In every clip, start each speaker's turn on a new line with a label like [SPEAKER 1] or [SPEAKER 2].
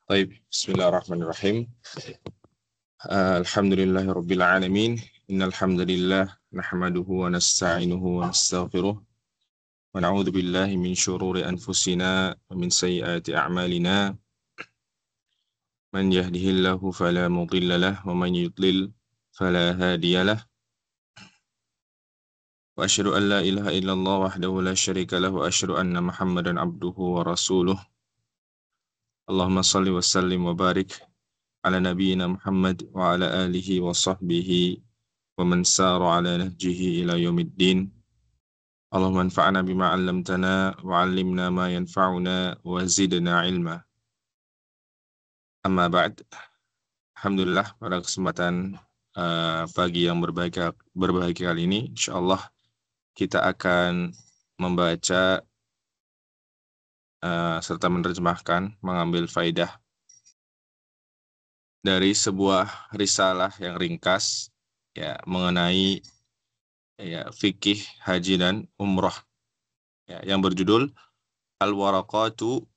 [SPEAKER 1] Baik, bismillahirrahmanirrahim. Alhamdulillahirabbil alamin. Innal hamdalillah nahmaduhu wa nasta'inuhu wa nastaghfiruh wa na'udzu billahi min shururi anfusina wa min sayyiati a'malina. Man yahdihillahu fala mudilla lahu wa man yudlil fala hadiya lahu. Wa asyhadu an la ilaha illallah wahdahu la syarika lahu wa asyhadu anna Muhammadan abduhu wa rasuluh. Allahumma shalli wa sallim wa barik ala nabiyyina Muhammad wa ala alihi wa sahbihi wa man sara ala nahjihi ila yaumiddin. Allahumma anfa'na bima 'allamtana wa 'allimna ma yanfa'una wa zidna ilma. Amma ba'd. Alhamdulillah pada kesempatan pagi yang berbahagia kali ini insyaallah kita akan membaca serta menerjemahkan, mengambil faidah dari sebuah risalah yang ringkas ya mengenai ya fikih haji dan umrah ya, yang berjudul Al-Waraqatu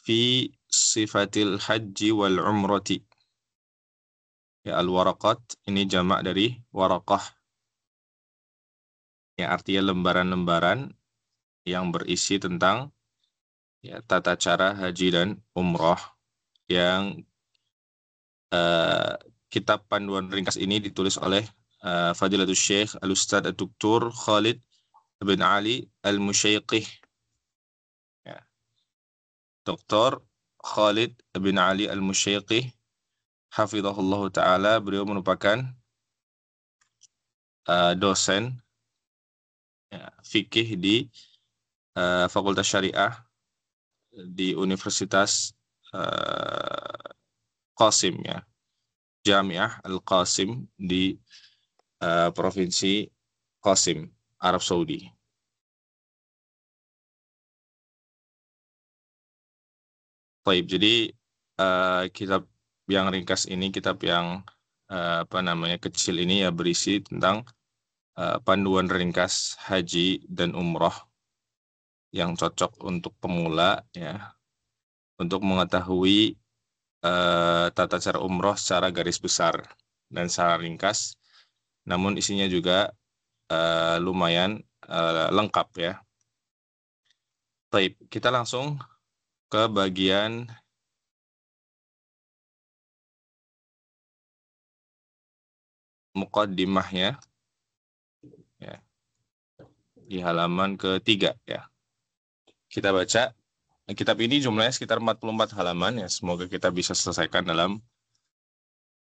[SPEAKER 1] fi Sifatil Haji wal Umrati. Ya, al-waraqat ini jamak dari waraqah. Ya, artinya lembaran-lembaran yang berisi tentang ya, tata cara haji dan umrah yang kitab panduan ringkas ini ditulis oleh Fadilatul Syekh Al-Ustadz Dr. Khalid bin Ali Al-Musyaiqih. Ya. Dr. Khalid bin Ali Al-Musyaiqih hafizahullah ta'ala, beliau merupakan dosen ya, fikih di Fakultas Syariah di Universitas Qasim ya, Jamiah Al-Qasim di Provinsi Qasim, Arab Saudi. Baik, jadi kitab yang ringkas ini, kitab yang kecil ini ya berisi tentang panduan ringkas haji dan umroh yang cocok untuk pemula ya, untuk mengetahui tata cara umroh secara garis besar dan secara ringkas, namun isinya juga lumayan lengkap ya. Baik, kita langsung ke bagian muqaddimahnya ya, di halaman ketiga ya. Kita baca kitab ini jumlahnya sekitar 44 halaman ya. Semoga kita bisa selesaikan dalam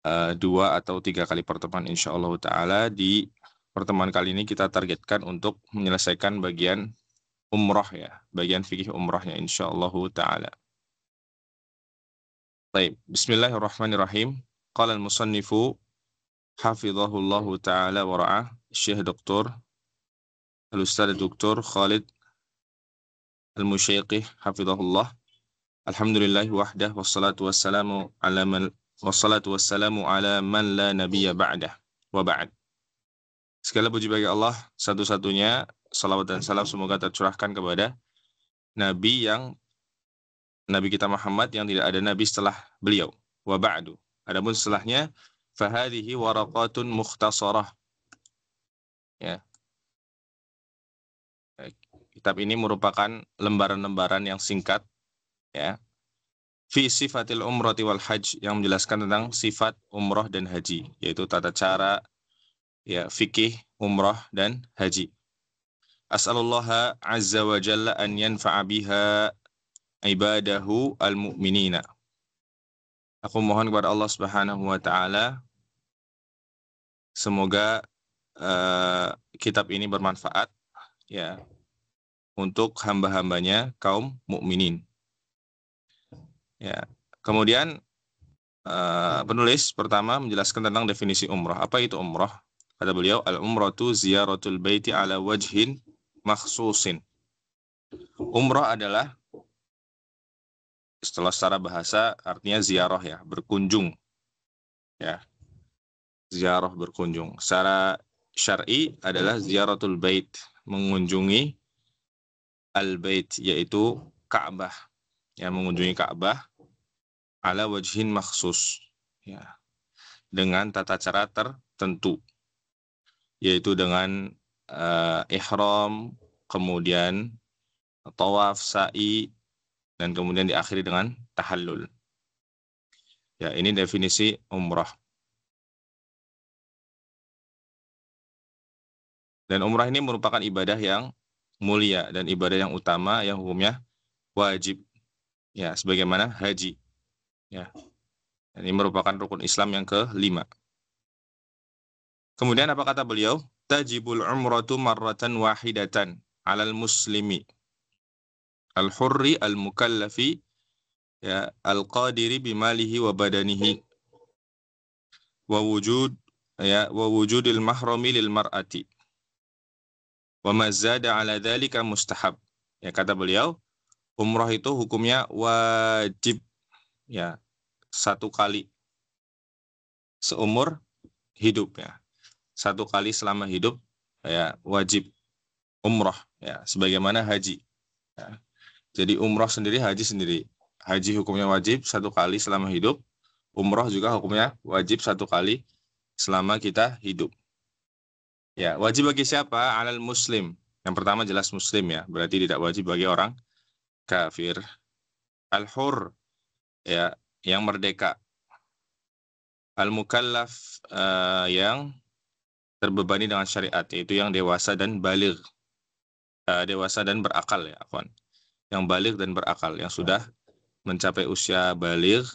[SPEAKER 1] 2 atau 3 kali pertemuan insyaallah ta'ala. Di pertemuan kali ini kita targetkan untuk menyelesaikan bagian umrah ya, bagian fikih umrahnya insyaallah ta'ala. Baik, bismillahirrahmanirrahim. Qala al-musannifu hafizahullahu ta'ala wa ra'ah, Syekh Dr. Al-Ustadz Dr. Khalid Al-Musyaiqih hafizahullah. Alhamdulillah wahdah wassalatu wassalamu ala man la nabiyya ba'dah wa ba'd. Segala puji bagi Allah satu-satunya, salawat dan salam semoga tercurahkan kepada Nabi kita Muhammad yang tidak ada nabi setelah beliau. Wa ba'du. Adapun setelahnya, fahadhihi waraqatun mukhtasarah. Ya. Kitab ini merupakan lembaran-lembaran yang singkat ya. Fi sifatil umrati wal hajj, yang menjelaskan tentang sifat umrah dan haji, yaitu tata cara ya fikih umrah dan haji. As'alullaha azza wa jalla an yanfa'a biha ibadahu al-mu'minina. Aku mohon kepada Allah Subhanahu wa taala semoga kitab ini bermanfaat ya untuk hamba-hambanya kaum mukminin. Ya. Kemudian penulis pertama menjelaskan tentang definisi umrah. Apa itu umrah? Kata beliau, al-umratu ziyaratul baiti ala wajhin makhsusin. Umrah adalah, secara bahasa artinya ziarah ya, berkunjung. Ya. Ziarah berkunjung. Secara syar'i adalah ziyaratul bait, mengunjungi al-bait, yaitu Ka'bah. Ya, mengunjungi Ka'bah ala wajhin makhsus, ya, dengan tata cara tertentu, yaitu dengan ihram, kemudian tawaf, sa'i, dan kemudian diakhiri dengan tahallul. Ya, ini definisi umrah. Dan umrah ini merupakan ibadah yang mulia dan ibadah yang utama yang hukumnya wajib. Ya, sebagaimana haji. Ya, ini merupakan rukun Islam yang ke-5. Kemudian apa kata beliau? Tajibul umratu marratan wahidatan 'alal muslimi al-hurri al-mukallafi, ya, al-qadiri bimalihi wa badanihi wa wujudil mahrami lil mar'ati wa ma zada 'ala dzalika mustahab. Ya, kata beliau, umrah itu hukumnya wajib, ya, satu kali seumur hidup, ya. Satu kali selama hidup, ya, wajib umrah, ya, sebagaimana haji. Ya. Jadi umrah sendiri, haji sendiri. Haji hukumnya wajib satu kali selama hidup, umrah juga hukumnya wajib satu kali selama kita hidup. Ya, wajib bagi siapa? Alal muslim. Yang pertama jelas muslim, ya, berarti tidak wajib bagi orang kafir. Al-hur, ya, yang merdeka. Al-mukallaf, yang terbebani dengan syariat, yaitu yang dewasa dan baligh. Dewasa dan berakal, ya, afwan. Yang baligh dan berakal, yang sudah mencapai usia baligh,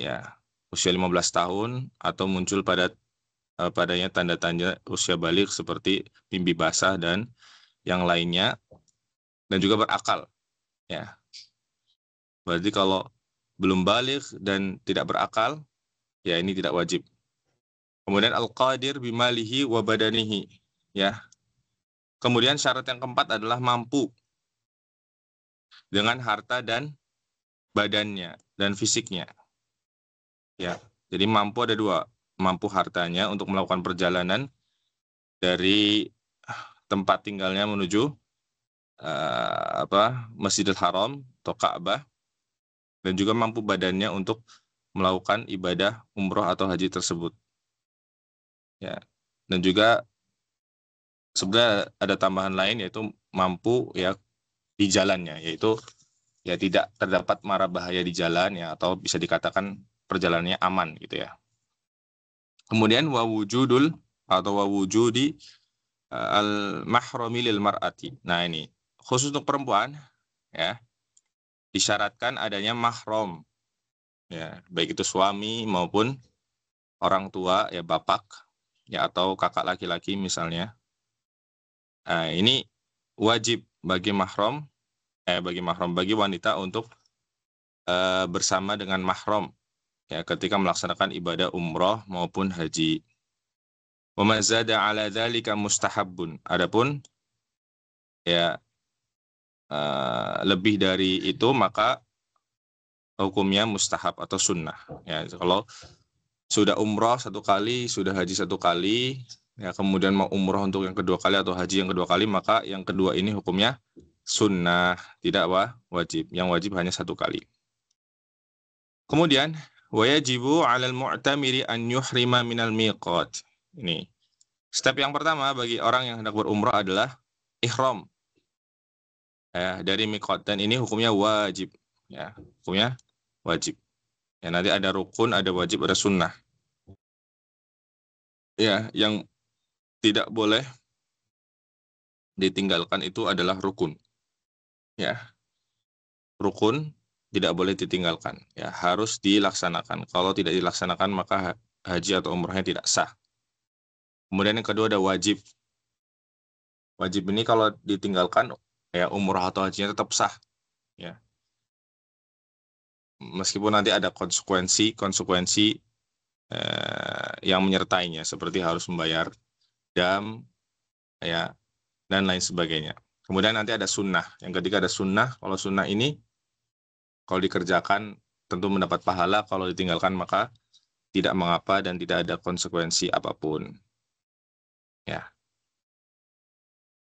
[SPEAKER 1] ya, usia 15 tahun atau muncul padanya tanda-tanda usia baligh seperti mimpi basah dan yang lainnya, dan juga berakal, ya. Berarti kalau belum baligh dan tidak berakal, ya, ini tidak wajib. Kemudian al-qadir bimalihi wa badanihi, ya. Kemudian syarat yang keempat adalah mampu dengan harta dan badannya dan fisiknya, ya. Jadi mampu ada dua, mampu hartanya untuk melakukan perjalanan dari tempat tinggalnya menuju Masjidil Haram atau Ka'bah, dan juga mampu badannya untuk melakukan ibadah umroh atau haji tersebut, ya. Dan juga sebenarnya ada tambahan lain, yaitu mampu, ya, di jalannya, yaitu, ya, tidak terdapat mara bahaya di jalan, ya, atau bisa dikatakan perjalanannya aman, gitu, ya. Kemudian wawujudi al-mahrami lil mar'ati. Nah, ini khusus untuk perempuan, ya, disyaratkan adanya mahram, ya, baik itu suami maupun orang tua, ya, bapak, ya, atau kakak laki-laki misalnya. Nah, ini wajib bagi bagi wanita untuk bersama dengan mahram, ya, ketika melaksanakan ibadah umroh maupun haji. Wa ma zada 'ala dzalika mustahabbun. Adapun, ya, lebih dari itu maka hukumnya mustahab atau sunnah. Ya, kalau sudah umroh satu kali, sudah haji satu kali, ya, kemudian mau umroh untuk yang kedua kali atau haji yang kedua kali, maka yang kedua ini hukumnya sunnah, tidak wajib. Yang wajib hanya satu kali. Kemudian wajibu 'alal mu'tamiri an yuhrima minal miqat. Ini step yang pertama bagi orang yang hendak berumrah adalah ihram, ya, dari miqat, dan ini hukumnya wajib, ya, hukumnya wajib. Ya, nanti ada rukun, ada wajib, ada sunnah. Ya, yang tidak boleh ditinggalkan itu adalah rukun. Ya, rukun tidak boleh ditinggalkan. Ya, harus dilaksanakan. Kalau tidak dilaksanakan maka haji atau umrahnya tidak sah. Kemudian yang kedua ada wajib. Wajib ini kalau ditinggalkan, ya, umrah atau hajinya tetap sah. Ya. Meskipun nanti ada konsekuensi yang menyertainya, seperti harus membayar dam, ya, dan lain sebagainya. Kemudian nanti ada sunnah. Yang ketiga ada sunnah. Kalau sunnah ini kalau dikerjakan tentu mendapat pahala, kalau ditinggalkan maka tidak mengapa dan tidak ada konsekuensi apapun. Ya.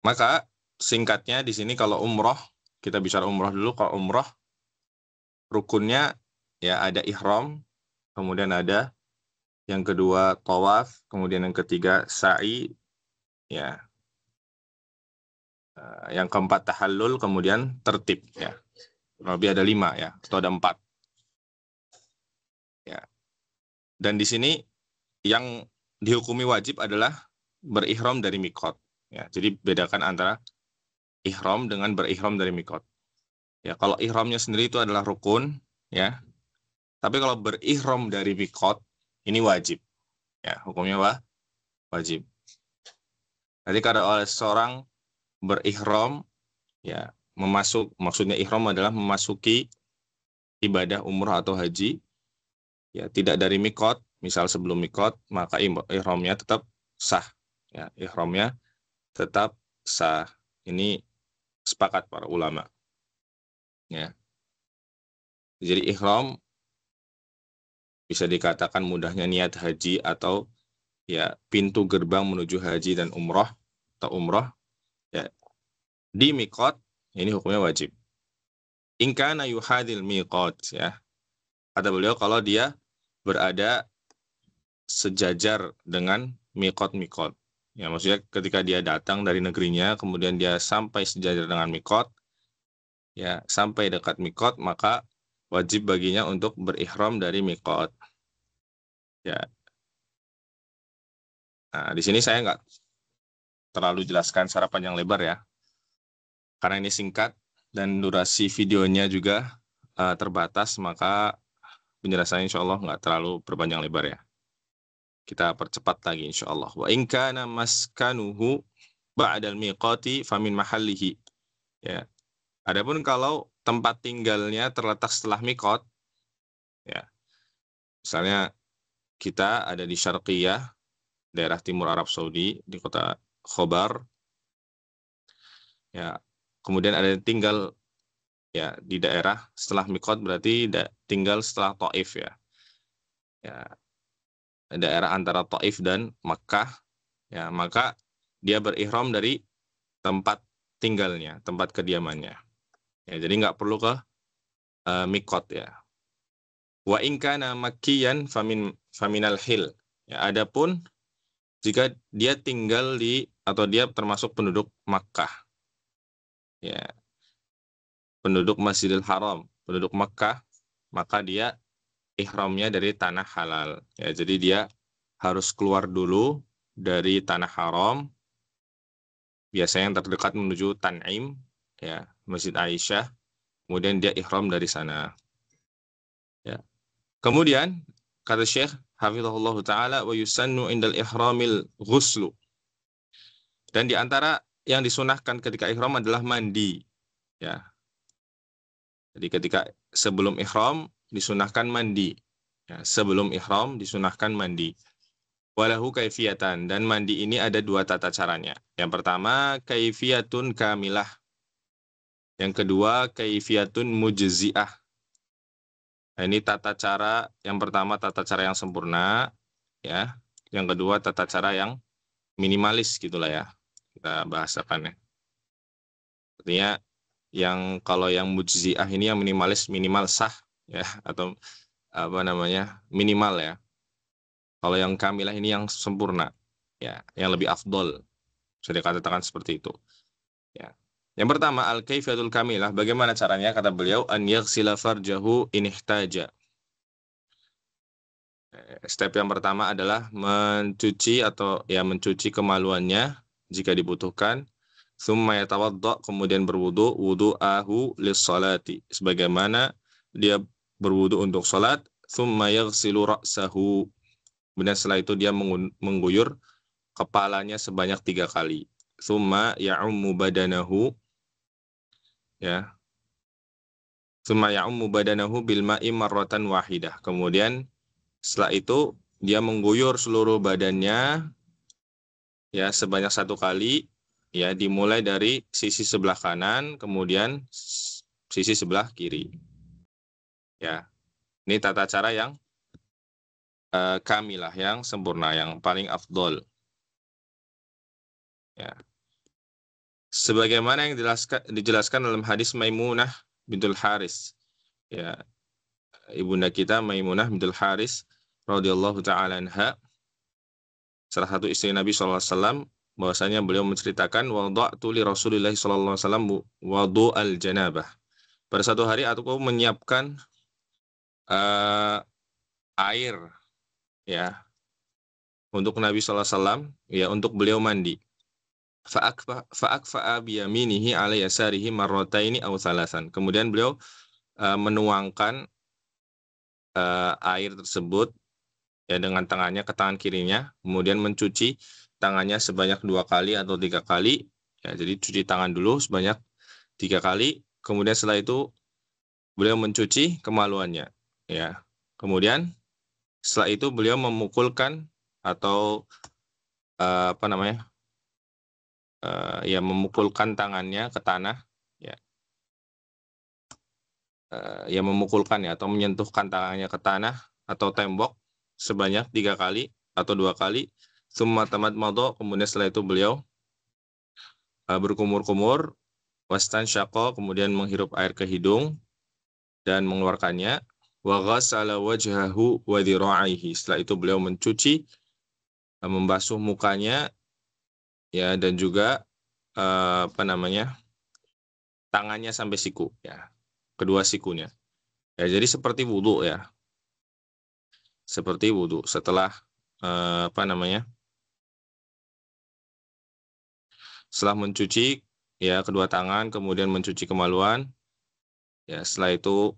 [SPEAKER 1] Maka singkatnya di sini kalau umroh, kita bicara umroh dulu. Kalau umroh rukunnya ya ada ihram, kemudian ada yang kedua tawaf, kemudian yang ketiga sa'i, ya. Yang keempat tahallul, kemudian tertib, ya. Lebih ada 5 ya, atau ada 4. Ya. Dan di sini yang dihukumi wajib adalah berihram dari mikot. Ya, jadi bedakan antara ihram dengan berihram dari mikot. Ya, kalau ihramnya sendiri itu adalah rukun, ya. Tapi kalau berihram dari mikot ini wajib. Ya, hukumnya apa? Wajib. Jadi kalau oleh seorang berihram, ya, maksudnya ihram adalah memasuki ibadah umroh atau haji, ya, tidak dari mikot, misal sebelum mikot, maka ihramnya tetap sah. Ya, ihramnya tetap sah. Ini sepakat para ulama. Ya. Jadi ihram bisa dikatakan mudahnya niat haji atau ya pintu gerbang menuju haji dan umroh atau umroh, ya, di mikot ini hukumnya wajib. In kana yuhadil miqat, ya. Kata beliau kalau dia berada sejajar dengan mikot-mikot. Ya, maksudnya ketika dia datang dari negerinya, kemudian dia sampai sejajar dengan mikot, ya, sampai dekat mikot, maka wajib baginya untuk berihram dari mikot. Ya. Nah, di sini saya nggak terlalu jelaskan secara panjang lebar ya, karena ini singkat dan durasi videonya juga terbatas, maka penjelasannya insya Allah nggak terlalu berpanjang lebar ya. Kita percepat lagi insya Allah. Wa in kana maskanuhu ba'dal miqati famin mahallihi. Ya. Adapun kalau tempat tinggalnya terletak setelah mikot, ya. Misalnya kita ada di Syarqiyah, daerah timur Arab Saudi, di kota Khobar, ya. Kemudian ada yang tinggal ya di daerah setelah mikot, berarti tinggal setelah Taif, ya. Ya, daerah antara Taif dan Makkah, ya, maka dia berihram dari tempat tinggalnya, tempat kediamannya. Ya, jadi nggak perlu ke mikot, ya. Wa in kana makkiyan faminal hil. Ya, adapun jika dia tinggal di atau dia termasuk penduduk Makkah, ya, penduduk Masjidil Haram, penduduk Makkah, maka dia ihramnya dari tanah halal. Ya, jadi dia harus keluar dulu dari tanah haram, biasanya yang terdekat menuju Tan'im, ya, Masjid Aisyah, kemudian dia ihram dari sana. Ya. Kemudian kata Syekh hafizahullah taala wa yusannu indal ihramil ghuslu. Dan di antara yang disunahkan ketika ihram adalah mandi, ya. Jadi ketika sebelum ihram disunahkan mandi. Ya, sebelum ihram disunahkan mandi. Walahu kaifiyatan, dan mandi ini ada 2 tata caranya. Yang pertama kaifiyatun kamilah. Yang kedua kaifiyatun mujzi'ah. Nah, ini tata cara yang pertama, tata cara yang sempurna, ya. Yang kedua tata cara yang minimalis gitulah ya. Kita bahasakan ya. Artinya yang kalau yang mujzi'ah ini yang minimalis minimal sah ya, atau apa namanya? Minimal ya. Kalau yang kamilah ini yang sempurna ya, yang lebih afdol. Bisa dikatakan seperti itu. Ya. Yang pertama al-kaifiyatul kamilah, bagaimana caranya? Kata beliau an yaghsila farjahu in ihtaja. Step yang pertama adalah mencuci atau ya mencuci kemaluannya jika dibutuhkan. Tsumma yatawadda, kemudian berwudu, wudu'ahu lis-salati, sebagaimana dia berwudu untuk salat. Tsumma yaghsilu ra'sahu, kemudian setelah itu dia mengguyur kepalanya sebanyak 3 kali. Tsumma ya'ummu badanahu, ya. Tsumma ya'ummu badanahu bil ma'i marratan wahidah. Kemudian setelah itu dia mengguyur seluruh badannya ya sebanyak 1 kali, ya, dimulai dari sisi sebelah kanan kemudian sisi sebelah kiri. Ya. Ini tata cara yang kamilah, yang sempurna, yang paling afdol. Ya. Sebagaimana yang dijelaskan dalam hadis Maimunah bintul Haris. Ya. ibunda kita Maimunah bintul Haris radhiyallahu taala anha, salah satu istri Nabi SAW, bahwasanya beliau menceritakan wada'tu li Rasulillah SAW wudu al-janabah. Pada satu hari aku menyiapkan air ya untuk Nabi SAW, ya untuk beliau mandi. Fa'akfa'a biyaminihi ala yasarihi marrataini aw thalasan. Kemudian beliau menuangkan air tersebut ya dengan tangannya ke tangan kirinya, kemudian mencuci tangannya sebanyak 2 kali atau 3 kali. Ya, jadi cuci tangan dulu sebanyak 3 kali, kemudian setelah itu beliau mencuci kemaluannya. Ya, kemudian setelah itu beliau memukulkan atau ya memukulkan tangannya ke tanah, ya, ya memukulkan ya atau menyentuhkan tangannya ke tanah atau tembok sebanyak 3 kali atau 2 kali. Summa tamadmada, kemudian setelah itu beliau berkumur-kumur, wastan syaqqa, kemudian menghirup air ke hidung dan mengeluarkannya, wa ghassala wajhahu wa dhira'ihi. Setelah itu beliau mencuci, membasuh mukanya ya, dan juga tangannya sampai siku ya, kedua sikunya. Ya, jadi seperti wudhu ya. Seperti wudhu setelah setelah mencuci ya kedua tangan, kemudian mencuci kemaluan, ya setelah itu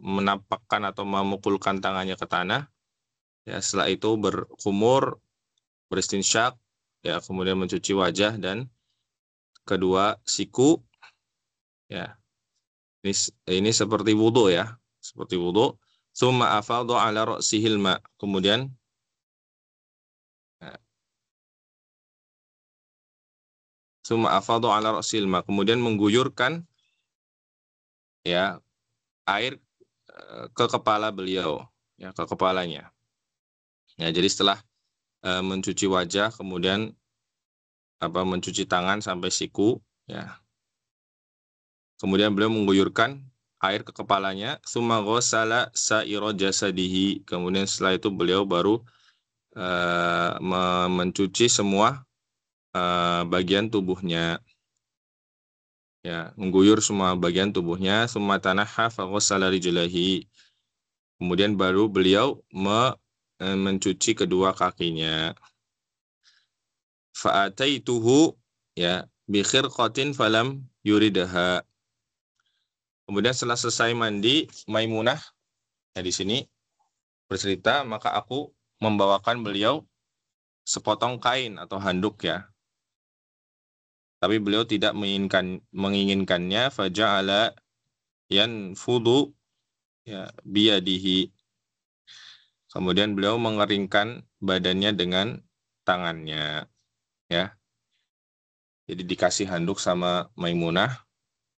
[SPEAKER 1] menapakkan atau memukulkan tangannya ke tanah, ya setelah itu berkumur, beristinsyak, ya kemudian mencuci wajah dan kedua siku, ya ini seperti wudhu ya, seperti wudhu. Tsumma afadha ala ra'sihil ma, kemudian kemudian mengguyurkan ya air ke kepala beliau, ya ke kepalanya. Ya, jadi setelah mencuci wajah, kemudian mencuci tangan sampai siku, ya. Kemudian beliau mengguyurkan air ke kepalanya, tsumma ghassala sa'ira jasadihi. Kemudian setelah itu beliau baru mencuci semua bagian tubuhnya. Ya, mengguyur semua bagian tubuhnya, tsumma tanaha fa ghassala rijlaihi. Kemudian baru beliau mencuci kedua kakinya. Fa'ataituhu ya bi khirqatin falam yuridaha. Kemudian setelah selesai mandi, Maimunah ya di sini bercerita, maka aku membawakan beliau sepotong kain atau handuk ya. Tapi beliau tidak menginginkannya, faja'ala yanfudu ya biyadihi. Kemudian beliau mengeringkan badannya dengan tangannya ya. Jadi dikasih handuk sama Maimunah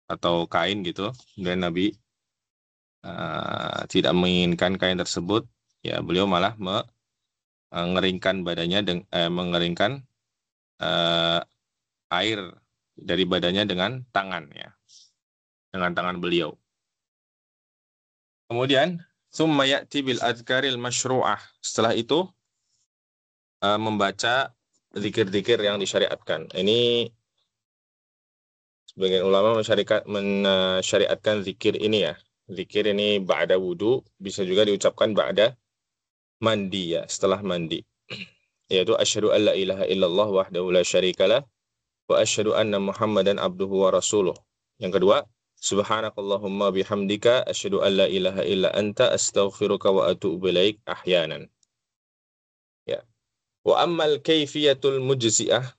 [SPEAKER 1] atau kain gitu, dan Nabi tidak menginginkan kain tersebut, ya beliau malah mengeringkan badannya mengeringkan air dari badannya dengan tangan ya, dengan tangan beliau. Kemudian summa ya'ti bil adhkaril masyru'ah, setelah itu membaca zikir-zikir yang disyariatkan. Ini sebagian ulama mensyariatkan zikir ini ya. Zikir ini ba'da wudu, bisa juga diucapkan ba'da mandi ya, setelah mandi. Yaitu asyhadu an la ilaha illallah wahdahu la syarikalah wa asyhadu anna Muhammadan abduhu wa rasuluh. Yang kedua, subhanakallahumma bihamdika asyhadu an la ilaha illa anta astaghfiruka wa atubu ilaik ahyanan. Ya. Wa ammal kaifiyatul mujzi'ah,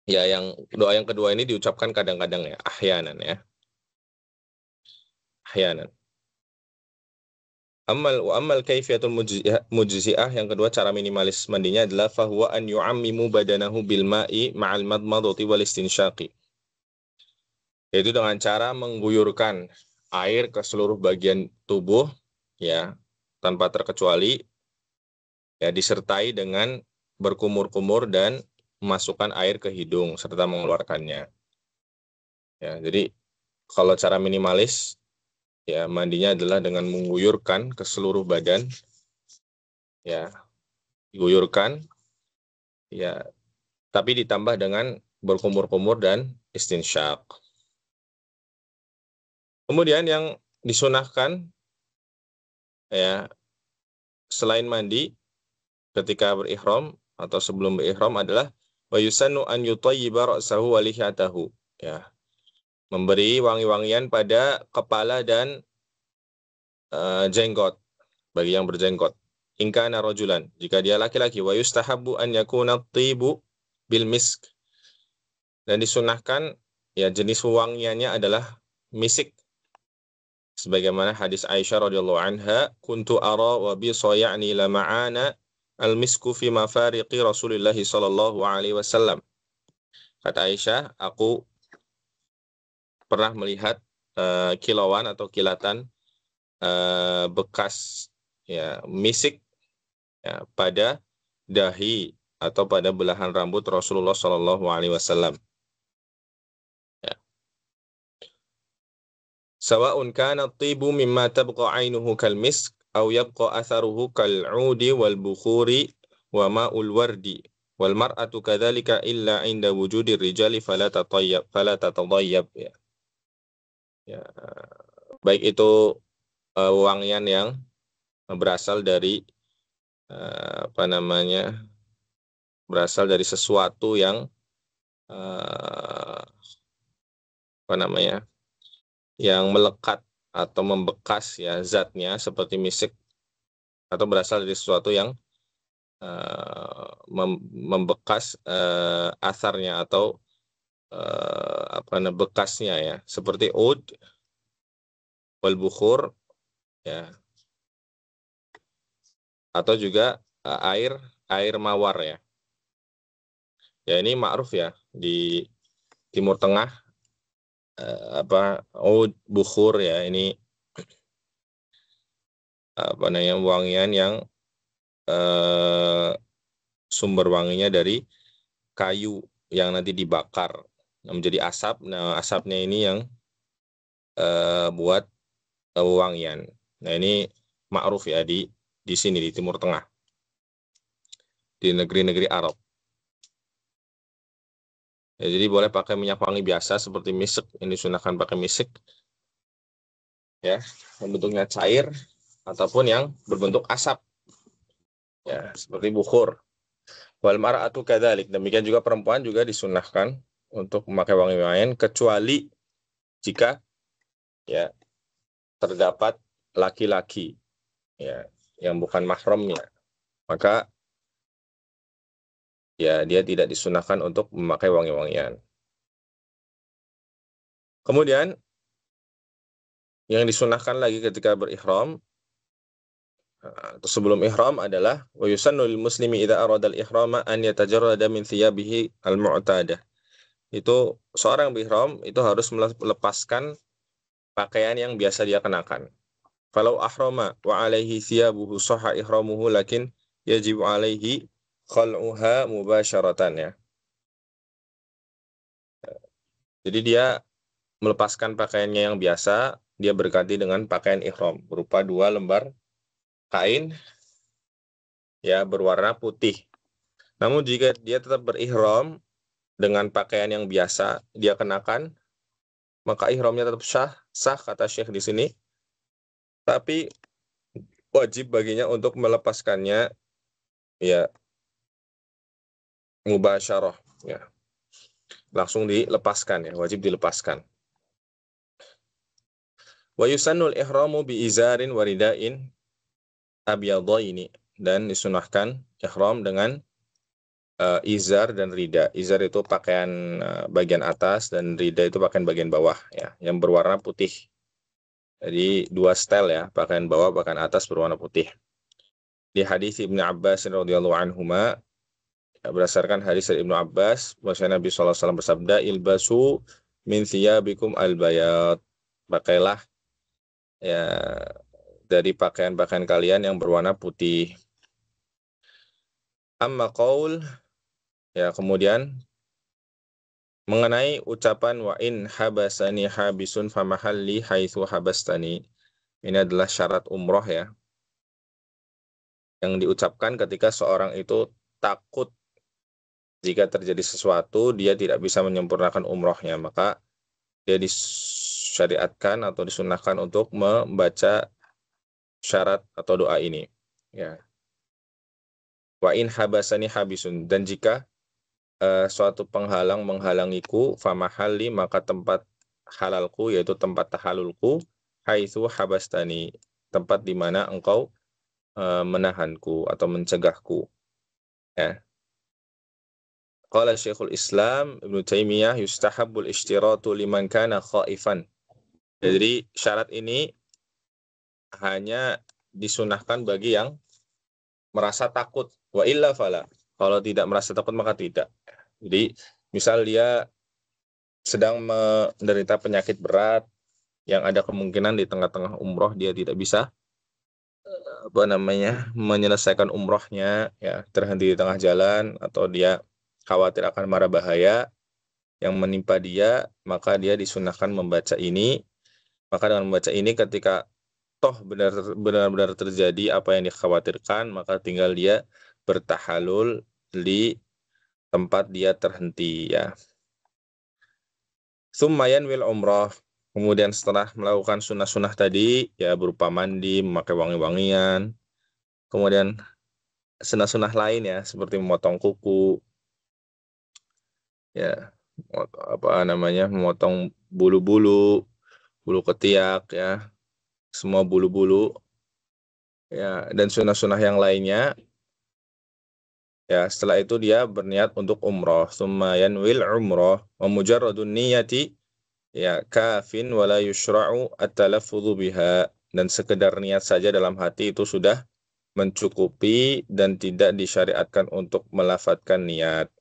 [SPEAKER 1] ya yang doa yang kedua ini diucapkan kadang-kadang ya, ahyanan ya. Ahyanan. Ammal kaifiyatul mujzi'ah, yang kedua cara minimalis mandinya adalah fahuwa an yu'ammimu badanahu bil ma'i ma'al madmadati wal istinsyaqi. Yaitu dengan cara mengguyurkan air ke seluruh bagian tubuh ya, tanpa terkecuali ya, disertai dengan berkumur-kumur dan memasukkan air ke hidung serta mengeluarkannya. Ya, jadi kalau cara minimalis ya mandinya adalah dengan mengguyurkan ke seluruh badan, ya, diguyurkan, ya, tapi ditambah dengan berkumur-kumur dan istinsyak. Kemudian yang disunahkan ya selain mandi ketika berihram atau sebelum berihram adalah wa yusannu an yutayyiba ra'sahu wa lihiyatahu, ya, memberi wangi-wangian pada kepala dan jenggot bagi yang berjenggot. In kana rajulan, jika dia laki-laki, wa yustahabbu an yakuna at-tibu bil misk, dan disunahkan ya jenis wangiannya adalah misik, sebagaimana hadis Aisyah radhiyallahu anha, kuntu ara wa bi sayani la ma'ana al-misku fi mafariqi Rasulillah sallallahu alaihi wasallam. Kata Aisyah, aku pernah melihat kilauan atau kilatan bekas ya misik ya pada dahi atau pada belahan rambut Rasulullah sallallahu alaihi wasallam. Ya. Sawa'un kana at-tibu mimma tabqa 'ainuhu kal misk aw yabqa atharuhu kal 'udi wal bukhuri wa ma'ul wardi wal mar'atu kadzalika illa 'inda wujudi rijali fala tatadayyab, ya. Ya, baik itu wangian yang berasal dari berasal dari sesuatu yang yang melekat atau membekas ya zatnya seperti misik, atau berasal dari sesuatu yang membekas asarnya atau bekasnya ya, seperti ud wal bukhur, ya, atau juga air mawar, ya. Ya, ini ma'ruf ya di Timur Tengah, ud bukhur, ya, ini wangian yang sumber wanginya dari kayu yang nanti dibakar menjadi asap. Nah, asapnya ini yang buat wangian. Nah, ini ma'ruf ya di sini di Timur Tengah, di negeri-negeri Arab. Ya, jadi boleh pakai minyak wangi biasa seperti misik, ini disunahkan pakai misik, ya, yang bentuknya cair ataupun yang berbentuk asap, ya, seperti bukhur. Wal mar'atu kadzalik, demikian juga perempuan juga disunahkan untuk memakai wangi-wangian kecuali jika ya terdapat laki-laki ya yang bukan mahramnya, maka ya dia tidak disunahkan untuk memakai wangi-wangian. Kemudian yang disunahkan lagi ketika berihram atau sebelum ihram adalah wa yusannu lil muslimi idza arada al ihrama an yatajarrada min thiyabihi al mu'tadah. Itu seorang berihram itu harus melepaskan pakaian yang biasa dia kenakan. Falau ahrama wa alaihi thiyabuhu sahha ihramuhu lakin yajibu alaihi khal'uha mubasyaratan, ya. Jadi dia melepaskan pakaiannya yang biasa, dia berganti dengan pakaian ihram berupa 2 lembar kain ya berwarna putih. Namun jika dia tetap berihram dengan pakaian yang biasa dia kenakan, maka ihramnya tetap sah kata Syekh di sini. Tapi wajib baginya untuk melepaskannya ya mubasyarah, ya. Langsung dilepaskan, ya, wajib dilepaskan. Wa yusannul ihramu bi izarin wa ridain abyadaini, dan disunahkan ihram dengan izar dan rida. Izar itu pakaian bagian atas dan rida itu pakaian bagian bawah, ya, yang berwarna putih. Jadi 2 style, ya, pakaian bawah, pakaian atas berwarna putih. Di hadis Ibnu Abbas radhiyallahu anhuma, berdasarkan hadis dari Ibnu Abbas, bahwasanya Nabi sallallahu alaihi wasallam bersabda, ilbasu min thiyabikum al-bayad, pakailah ya dari pakaian-pakaian kalian yang berwarna putih. Amma qaul, ya, kemudian mengenai ucapan wa in habasani habisun famahalli haitsu habastani. Ini adalah syarat umroh ya, yang diucapkan ketika seorang itu takut jika terjadi sesuatu dia tidak bisa menyempurnakan umrohnya, maka dia disyariatkan atau disunahkan untuk membaca syarat atau doa ini. Ya. Wa in habasani habisun, dan jika suatu penghalang menghalangiku, famahali, maka tempat halalku yaitu tempat tahalulku, haitsu habastani, tempat di mana engkau menahanku atau mencegahku. Ya. Qala Syekhul Islam Ibnu Taimiyah yustahabbul ishtiratu liman kana khaifan. Jadi syarat ini hanya disunahkan bagi yang merasa takut. Wa illa fala. Kalau tidak merasa takut maka tidak. Jadi misal dia sedang menderita penyakit berat yang ada kemungkinan di tengah-tengah umroh dia tidak bisa menyelesaikan umrohnya, ya, terhenti di tengah jalan, atau dia khawatir akan mara bahaya yang menimpa dia, maka dia disunahkan membaca ini. Maka dengan membaca ini, ketika toh benar-benar terjadi apa yang dikhawatirkan, maka tinggal dia bertahalul di tempat dia terhenti, ya. Summayan wil umroh. Kemudian setelah melakukan sunnah-sunnah tadi, ya, berupa mandi, memakai wangi-wangian, kemudian sunnah-sunnah lain ya, seperti memotong kuku, ya, memotong bulu-bulu, bulu ketiak, ya, semua bulu-bulu, ya, dan sunnah-sunnah yang lainnya. Ya, setelah itu dia berniat untuk umroh. Summa yanwil umroh wa mujarradun niyati ya kafin wala yushra'u at-talaffudhu biha, dan sekedar niat saja dalam hati itu sudah mencukupi dan tidak disyariatkan untuk melafadzkan niat.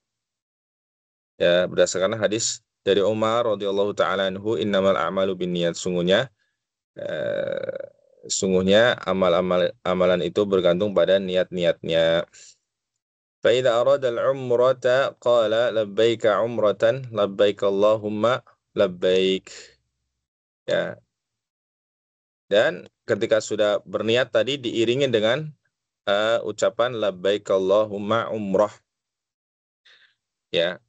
[SPEAKER 1] Ya, berdasarkan hadis dari Umar radhiyallahu taala anhu, innamal a'malu binniyat, sungguhnya amalan itu bergantung pada niat-niatnya. فإذا أراد العمرة قال لبيك عمرة لبيك اللهم لبيك. Ya. Dan ketika sudah berniat tadi diiringi dengan ucapan labbaik Allahumma umrah. Ya.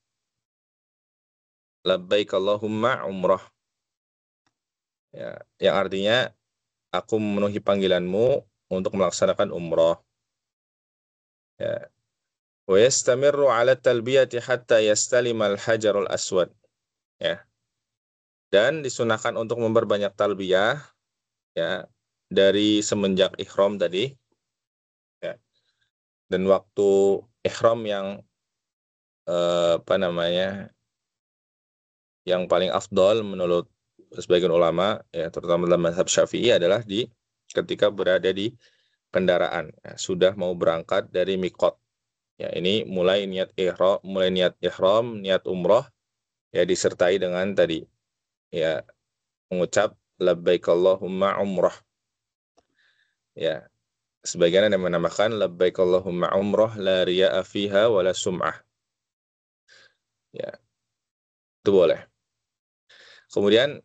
[SPEAKER 1] Labbaik Allahumma umrah. Ya, yang artinya aku memenuhi panggilanmu untuk melaksanakan umrah. Ya. Wa yastamirru 'ala talbiyati hatta yastalima al-hajarul aswad. Ya. Dan disunahkan untuk memperbanyak talbiyah, ya, dari semenjak ihram tadi, ya. Dan waktu ihram yang yang paling afdol menurut sebagian ulama, ya, terutama dalam mazhab Syafi'i, adalah ketika berada di kendaraan, ya, sudah mau berangkat dari miqat. Ya, ini mulai niat ihram, niat umroh, ya, disertai dengan tadi, ya, mengucap labbaik Allahumma umrah. Ya, sebagian ada yang menambahkan labbaik Allahumma umrah la riya'a fiha wala sum'ah. Ya, itu boleh. Kemudian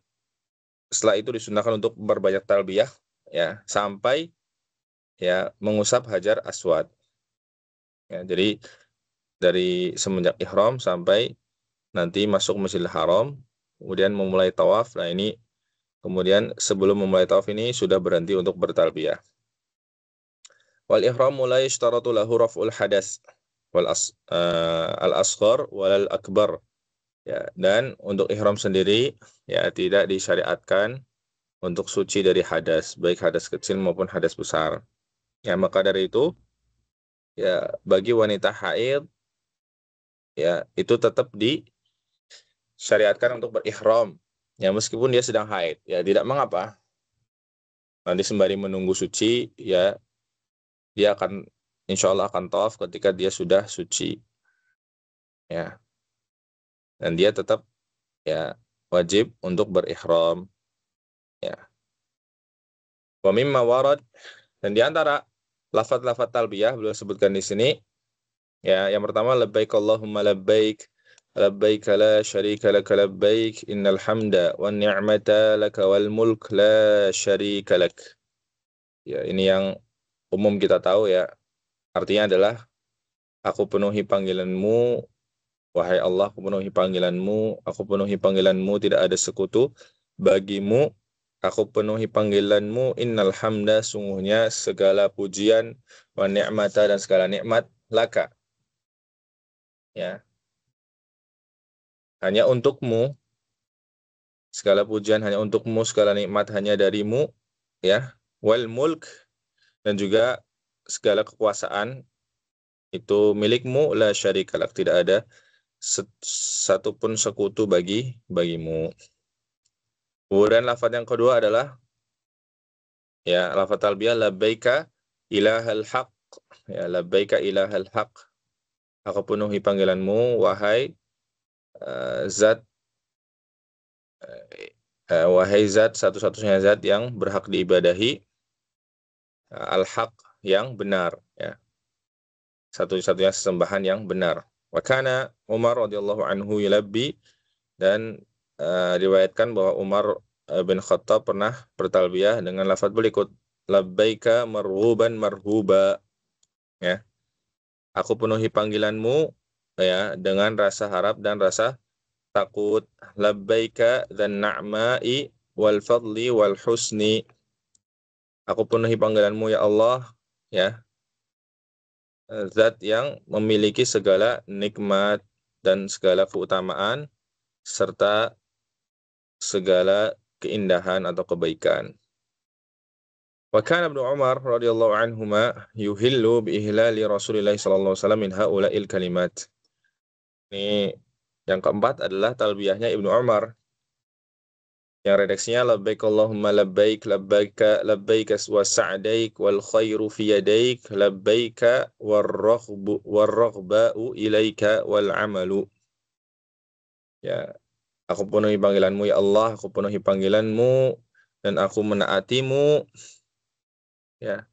[SPEAKER 1] setelah itu disunahkan untuk berbanyak talbiyah, ya, sampai, ya, mengusap hajar aswad. Ya, jadi dari semenjak ihram sampai nanti masuk Masjidil Haram, kemudian memulai tawaf. Nah, ini kemudian sebelum memulai tawaf ini sudah berhenti untuk bertalbiyah. Wal ihram mulai yashtaratu lahu raf'ul hadas al asghar wal akbar. Ya, dan untuk ihram sendiri, ya, tidak disyariatkan untuk suci dari hadas, baik hadas kecil maupun hadas besar. Ya, maka dari itu, ya, bagi wanita haid, ya, itu tetap disyariatkan untuk berihram. Ya, meskipun dia sedang haid, ya, tidak mengapa. Nanti sembari menunggu suci, ya, dia akan, insya Allah akan tawaf ketika dia sudah suci. Ya, dan dia tetap, ya, wajib untuk berihram. Ya. Wa mimma warad, dan di antara lafaz-lafaz talbiyah beliau sebutkan di sini, ya, yang pertama labbaik Allahumma labbaik labbaik la syarika lak labbaik innal hamda wan ni'mata lak wal mulk la syarika lak. Ya, ini yang umum kita tahu ya. Artinya adalah aku penuhi panggilanmu, wahai Allah, aku penuhi panggilanmu, aku penuhi panggilanmu, tidak ada sekutu bagimu. Aku penuhi panggilanmu, innal hamda, sungguhnya segala pujian, wa ni'mata, dan segala nikmat, laka. Ya, hanya untukmu, segala pujian hanya untukmu, segala nikmat hanya darimu, ya. Wal mulk, dan juga segala kekuasaan itu milikmu, la syarikalak, tidak ada satupun sekutu bagimu. Kemudian lafaz yang kedua adalah ya lafaz talbiyah labbaika ilahal haq. Ya, labbaika ilahal haq. Aku penuhi panggilanmu wahai zat wahai zat satu-satunya zat yang berhak diibadahi, al-haq yang benar, ya. Satu-satunya sesembahan yang benar. Wa kana Umar radhiyallahu anhu yulabbi, dan riwayatkan bahwa Umar bin Khattab pernah bertalbiyah dengan lafaz berikut, labbaika marhuban marhuba, ya. Aku penuhi panggilanmu, ya, dengan rasa harap dan rasa takut. Labbaika dzan na'ma'i wal fadli wal husni. Aku penuhi panggilanmu ya Allah, ya, zat yang memiliki segala nikmat dan segala keutamaan serta segala keindahan atau kebaikan. Wa kana Ibnu Umar radhiyallahu anhuma yuhillu bi ihlali Rasulillah sallallahu alaihi wasallam min haula'il kalimat. Ini yang keempat adalah talbiyahnya Ibnu Umar yang redaksinya labbaik Allahumma labbaik labbaika labbaika wa sa'daik wal khairu fi yadaik labbaika warraghba'u ilaika wal amalu. Ya, aku penuhi panggilanmu ya Allah, aku penuhi panggilanmu dan aku menaatimu, ya.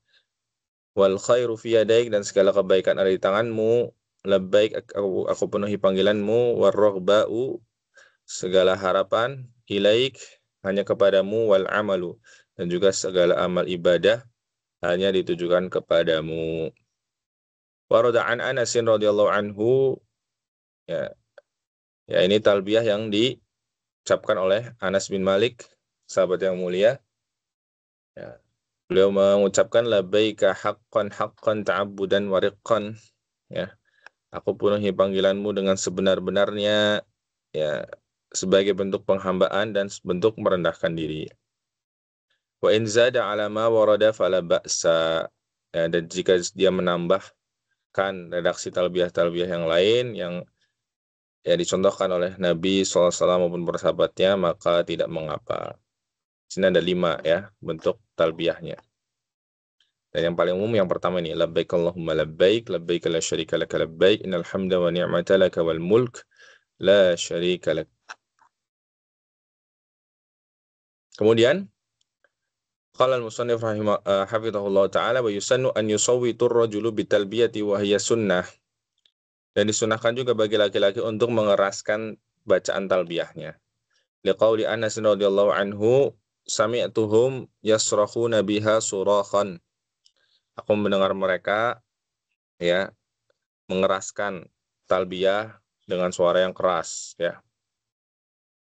[SPEAKER 1] Wal khairu fi yadaik, dan segala kebaikan ada di tanganmu. Labbaik, aku penuhi panggilanmu. Warraghba'u, segala harapan. Ilaik, hanya kepadamu. Wal amalu, dan juga segala amal ibadah hanya ditujukan kepadamu. Warada an Anas radhiyallahu anhu, ya, ya, ini talbiyah yang diucapkan oleh Anas bin Malik, sahabat yang mulia. Ya. Beliau mengucapkan labbaika haqqan haqqan ta'abbudan wa riqqan, ya. Aku penuhi panggilanmu dengan sebenar-benarnya, ya, sebagai bentuk penghambaan dan bentuk merendahkan diri. Wa in zada ala ma warada fala ba'sa. Ya, dan jika dia menambahkan redaksi talbiyah-talbiyah yang lain yang ya dicontohkan oleh Nabi SAW maupun persahabatnya, maka tidak mengapa. Di sini ada 5 ya bentuk talbiyahnya. Dan yang paling umum yang pertama ini, labbaik Allahumma labbaik, labbaik la syarika laka labbaik, innal hamda wa ni'mata laka wal mulk la syarika lak. Kemudian qala al-musannif hafizahullah taala wa yusannu an yusawwitu ar-rajulu bitalbiyati wa hiya sunnah. Dan disunahkan juga bagi laki-laki untuk mengeraskan bacaan talbiyahnya. Liqauli Anas radhiyallahu anhu, sami'tuhum yasrakhuna biha surakhan. Aku mendengar mereka, ya, mengeraskan talbiyah dengan suara yang keras, ya.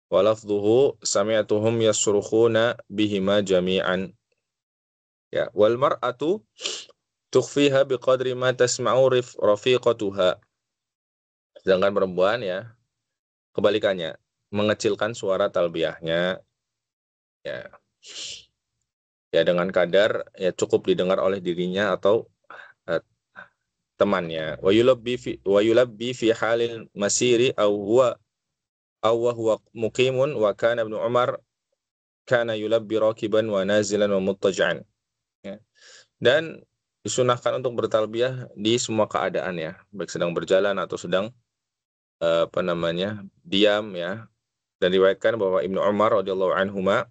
[SPEAKER 1] Walafdhuhu sami'tuhum yasrukhuna bihima jami'an. Ya, wal mar'atu tukhfiha biqadri ma tasma'u rafiqatuha. Sedangkan perempuan, ya, kebalikannya, mengecilkan suara talbiyahnya, ya. Ya, dengan kadar ya cukup didengar oleh dirinya atau temannya. Wa yulabbi fi halil masiri aw huwa muqimun, wa kana Ibnu Umar kana yulabbi rakiban wa nazilan wa muttaji'an. Ya. Dan disunahkan untuk bertalbiyah di semua keadaan, ya, baik sedang berjalan atau sedang diam, ya. Dan diriwayatkan bahwa Ibnu Umar radhiyallahu anhuma,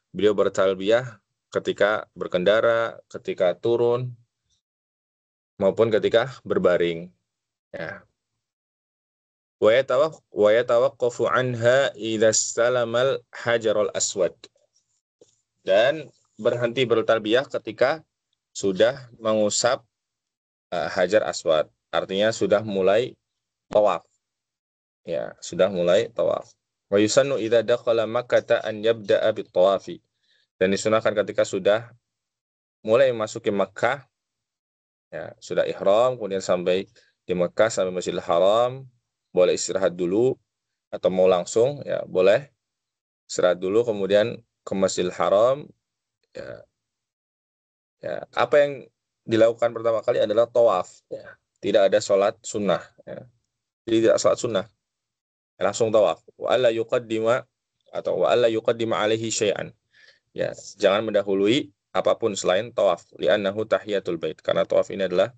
[SPEAKER 1] beliau bertalbiyah ketika berkendara, ketika turun, maupun ketika berbaring, ya. wa yatawaqqafu anha idza istalamal hajarul aswad. Dan berhenti bertalbiyah ketika sudah mengusap hajar aswad. Artinya sudah mulai tawaf. Ya, sudah mulai tawaf. Wa yusannu idza dakhala Makkah an yabda'a bit-tawafi. Dan disunahkan ketika sudah mulai memasuki Makkah, ya, sudah ihram, kemudian sampai di Makkah, sampai Masjidil Haram, boleh istirahat dulu, atau mau langsung, ya boleh istirahat dulu, kemudian ke Masjidil Haram. Ya, ya, apa yang dilakukan pertama kali adalah tawaf. Ya. Tidak ada sholat sunnah. Ya. Jadi tidak sholat sunnah. Langsung tawaf. Wa alla yuqaddima atau wa alla yuqaddima alaihi syai'an. Ya, jangan mendahului apapun selain tawaf. Li'annahu tahiyatul bait. Karena tawaf ini adalah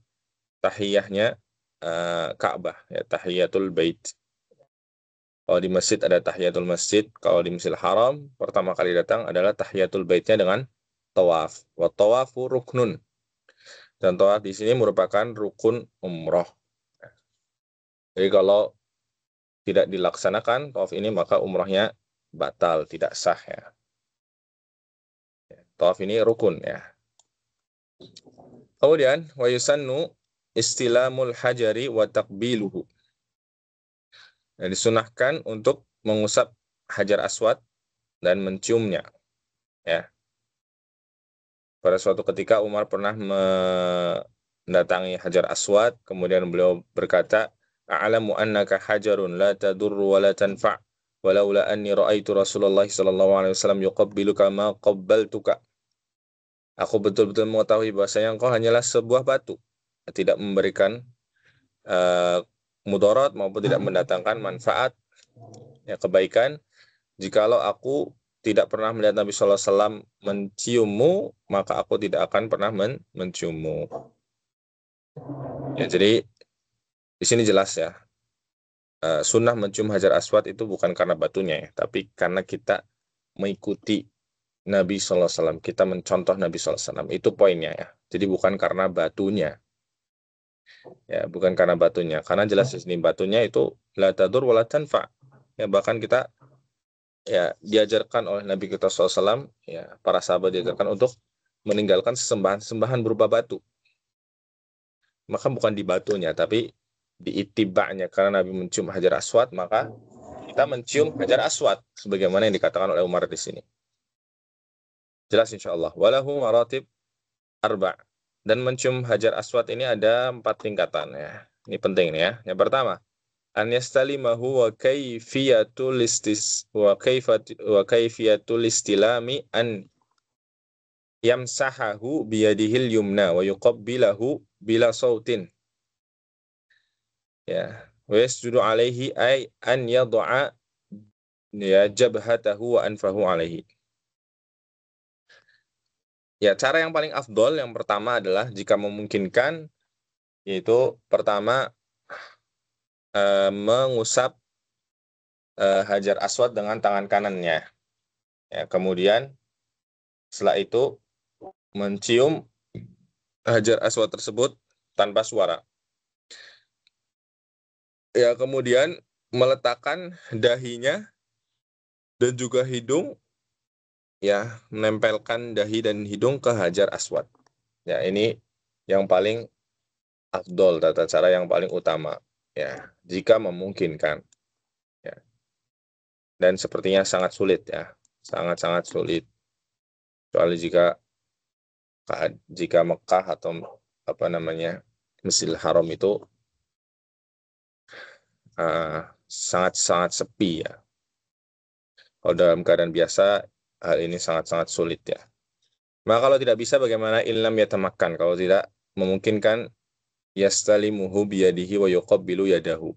[SPEAKER 1] tahiyahnya Ka'bah, ya, tahiyatul bait. Kalau di masjid ada tahiyatul masjid, kalau di Masjidil Haram pertama kali datang adalah tahiyatul baitnya dengan tawaf. Wa tawafu ruknun. Dan tawaf di sini merupakan rukun umroh. Jadi kalau tidak dilaksanakan tawaf ini, maka umrohnya batal, tidak sah, ya. Tawaf ini rukun, ya. Kemudian wa yusannu istilamul hajari wa taqbiluhu. Dan disunahkan untuk mengusap hajar aswad dan menciumnya, ya. Pada suatu ketika Umar pernah mendatangi hajar aswad, kemudian beliau berkata, "A'lamu annaka hajarun la tadurru wa la tanfa', walaula anni ra'aitu Rasulullah sallallahu alaihi wasallam yuqabbiluka ma qabbaltuka." Aku betul-betul mengetahui bahwasanya engkau hanyalah sebuah batu, tidak memberikan mudarat maupun tidak mendatangkan manfaat, ya, kebaikan. Jikalau aku tidak pernah melihat Nabi SAW menciummu, maka aku tidak akan pernah menciummu. Ya, jadi di sini jelas, ya, sunnah mencium hajar aswad itu bukan karena batunya, ya, tapi karena kita mengikuti Nabi SAW, kita mencontoh Nabi SAW, itu poinnya, ya. Jadi bukan karena batunya, ya, bukan karena batunya, karena jelas di sini batunya itu la tadur wa la tanfa, ya, bahkan kita, ya, diajarkan oleh Nabi kita SAW, ya, para sahabat diajarkan untuk meninggalkan sembahan berupa batu. Maka bukan di batunya, tapi di itiba'nya, karena Nabi mencium hajar aswad, maka kita mencium hajar aswad, sebagaimana yang dikatakan oleh Umar di sini. Jelas insyaallah. Walahu maratib arba'. Dan mencium hajar aswad ini ada 4 tingkatan, ya. Ini penting nih, ya. Yang pertama, an yastalimahu wa kayfiyatul istilami an yamsahahu biyadihil yumna wa yuqabbilahu bila sautin. Ya, wa yasjudu alaihi ay an yad'a, ya, jabhatahu wa anfahu alaihi. Ya, cara yang paling afdol yang pertama adalah jika memungkinkan, yaitu pertama mengusap hajar aswad dengan tangan kanannya. Ya, kemudian setelah itu mencium hajar aswad tersebut tanpa suara. Ya, kemudian meletakkan dahinya dan juga hidung, ya, menempelkan dahi dan hidung ke hajar aswad. Ya, ini yang paling afdol, tata cara yang paling utama, ya, jika memungkinkan, ya. Dan sepertinya sangat sulit, ya, sangat-sangat sulit. Kecuali jika Mekah atau Masjidil Haram itu sangat-sangat sepi, ya. Kalau dalam keadaan biasa, hal ini sangat-sangat sulit, ya. Maka kalau tidak bisa, bagaimana? Illam yatamakkan. Kalau tidak memungkinkan, yastalimuhu biyadihi wa yuqabbilu yadahu.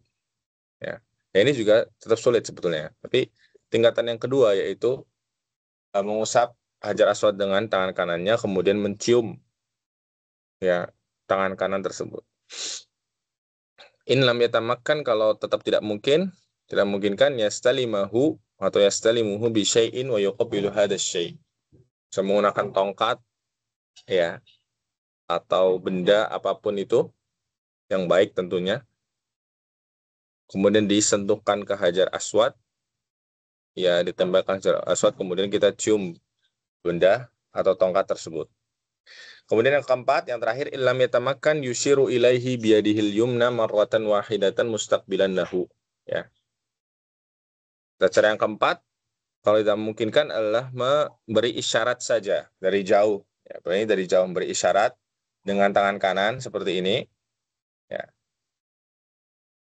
[SPEAKER 1] Ya. Ya, ini juga tetap sulit sebetulnya. Tapi tingkatan yang kedua, yaitu mengusap hajar aswad dengan tangan kanannya, kemudian mencium, ya, tangan kanan tersebut. In lam yatamakkan, kalau tetap tidak memungkinkan, yastalimahu atau yastalimuhu bi syai'in wa yuqabbilu hadas syai'. Bisa menggunakan tongkat, ya, atau benda apapun itu yang baik tentunya. kemudian disentuhkan ke Hajar Aswad, ya ditembakkan Hajar Aswad, kemudian kita cium benda atau tongkat tersebut. Kemudian yang keempat, yang terakhir, illam yatamakan yushiru ilaihi biyadihil yumna marwatan wahidatan mustaqbilan lahu. Ya. Cara yang keempat, kalau tidak memungkinkan adalah memberi isyarat saja dari jauh. Ya, ini dari jauh memberi isyarat dengan tangan kanan seperti ini. Ya.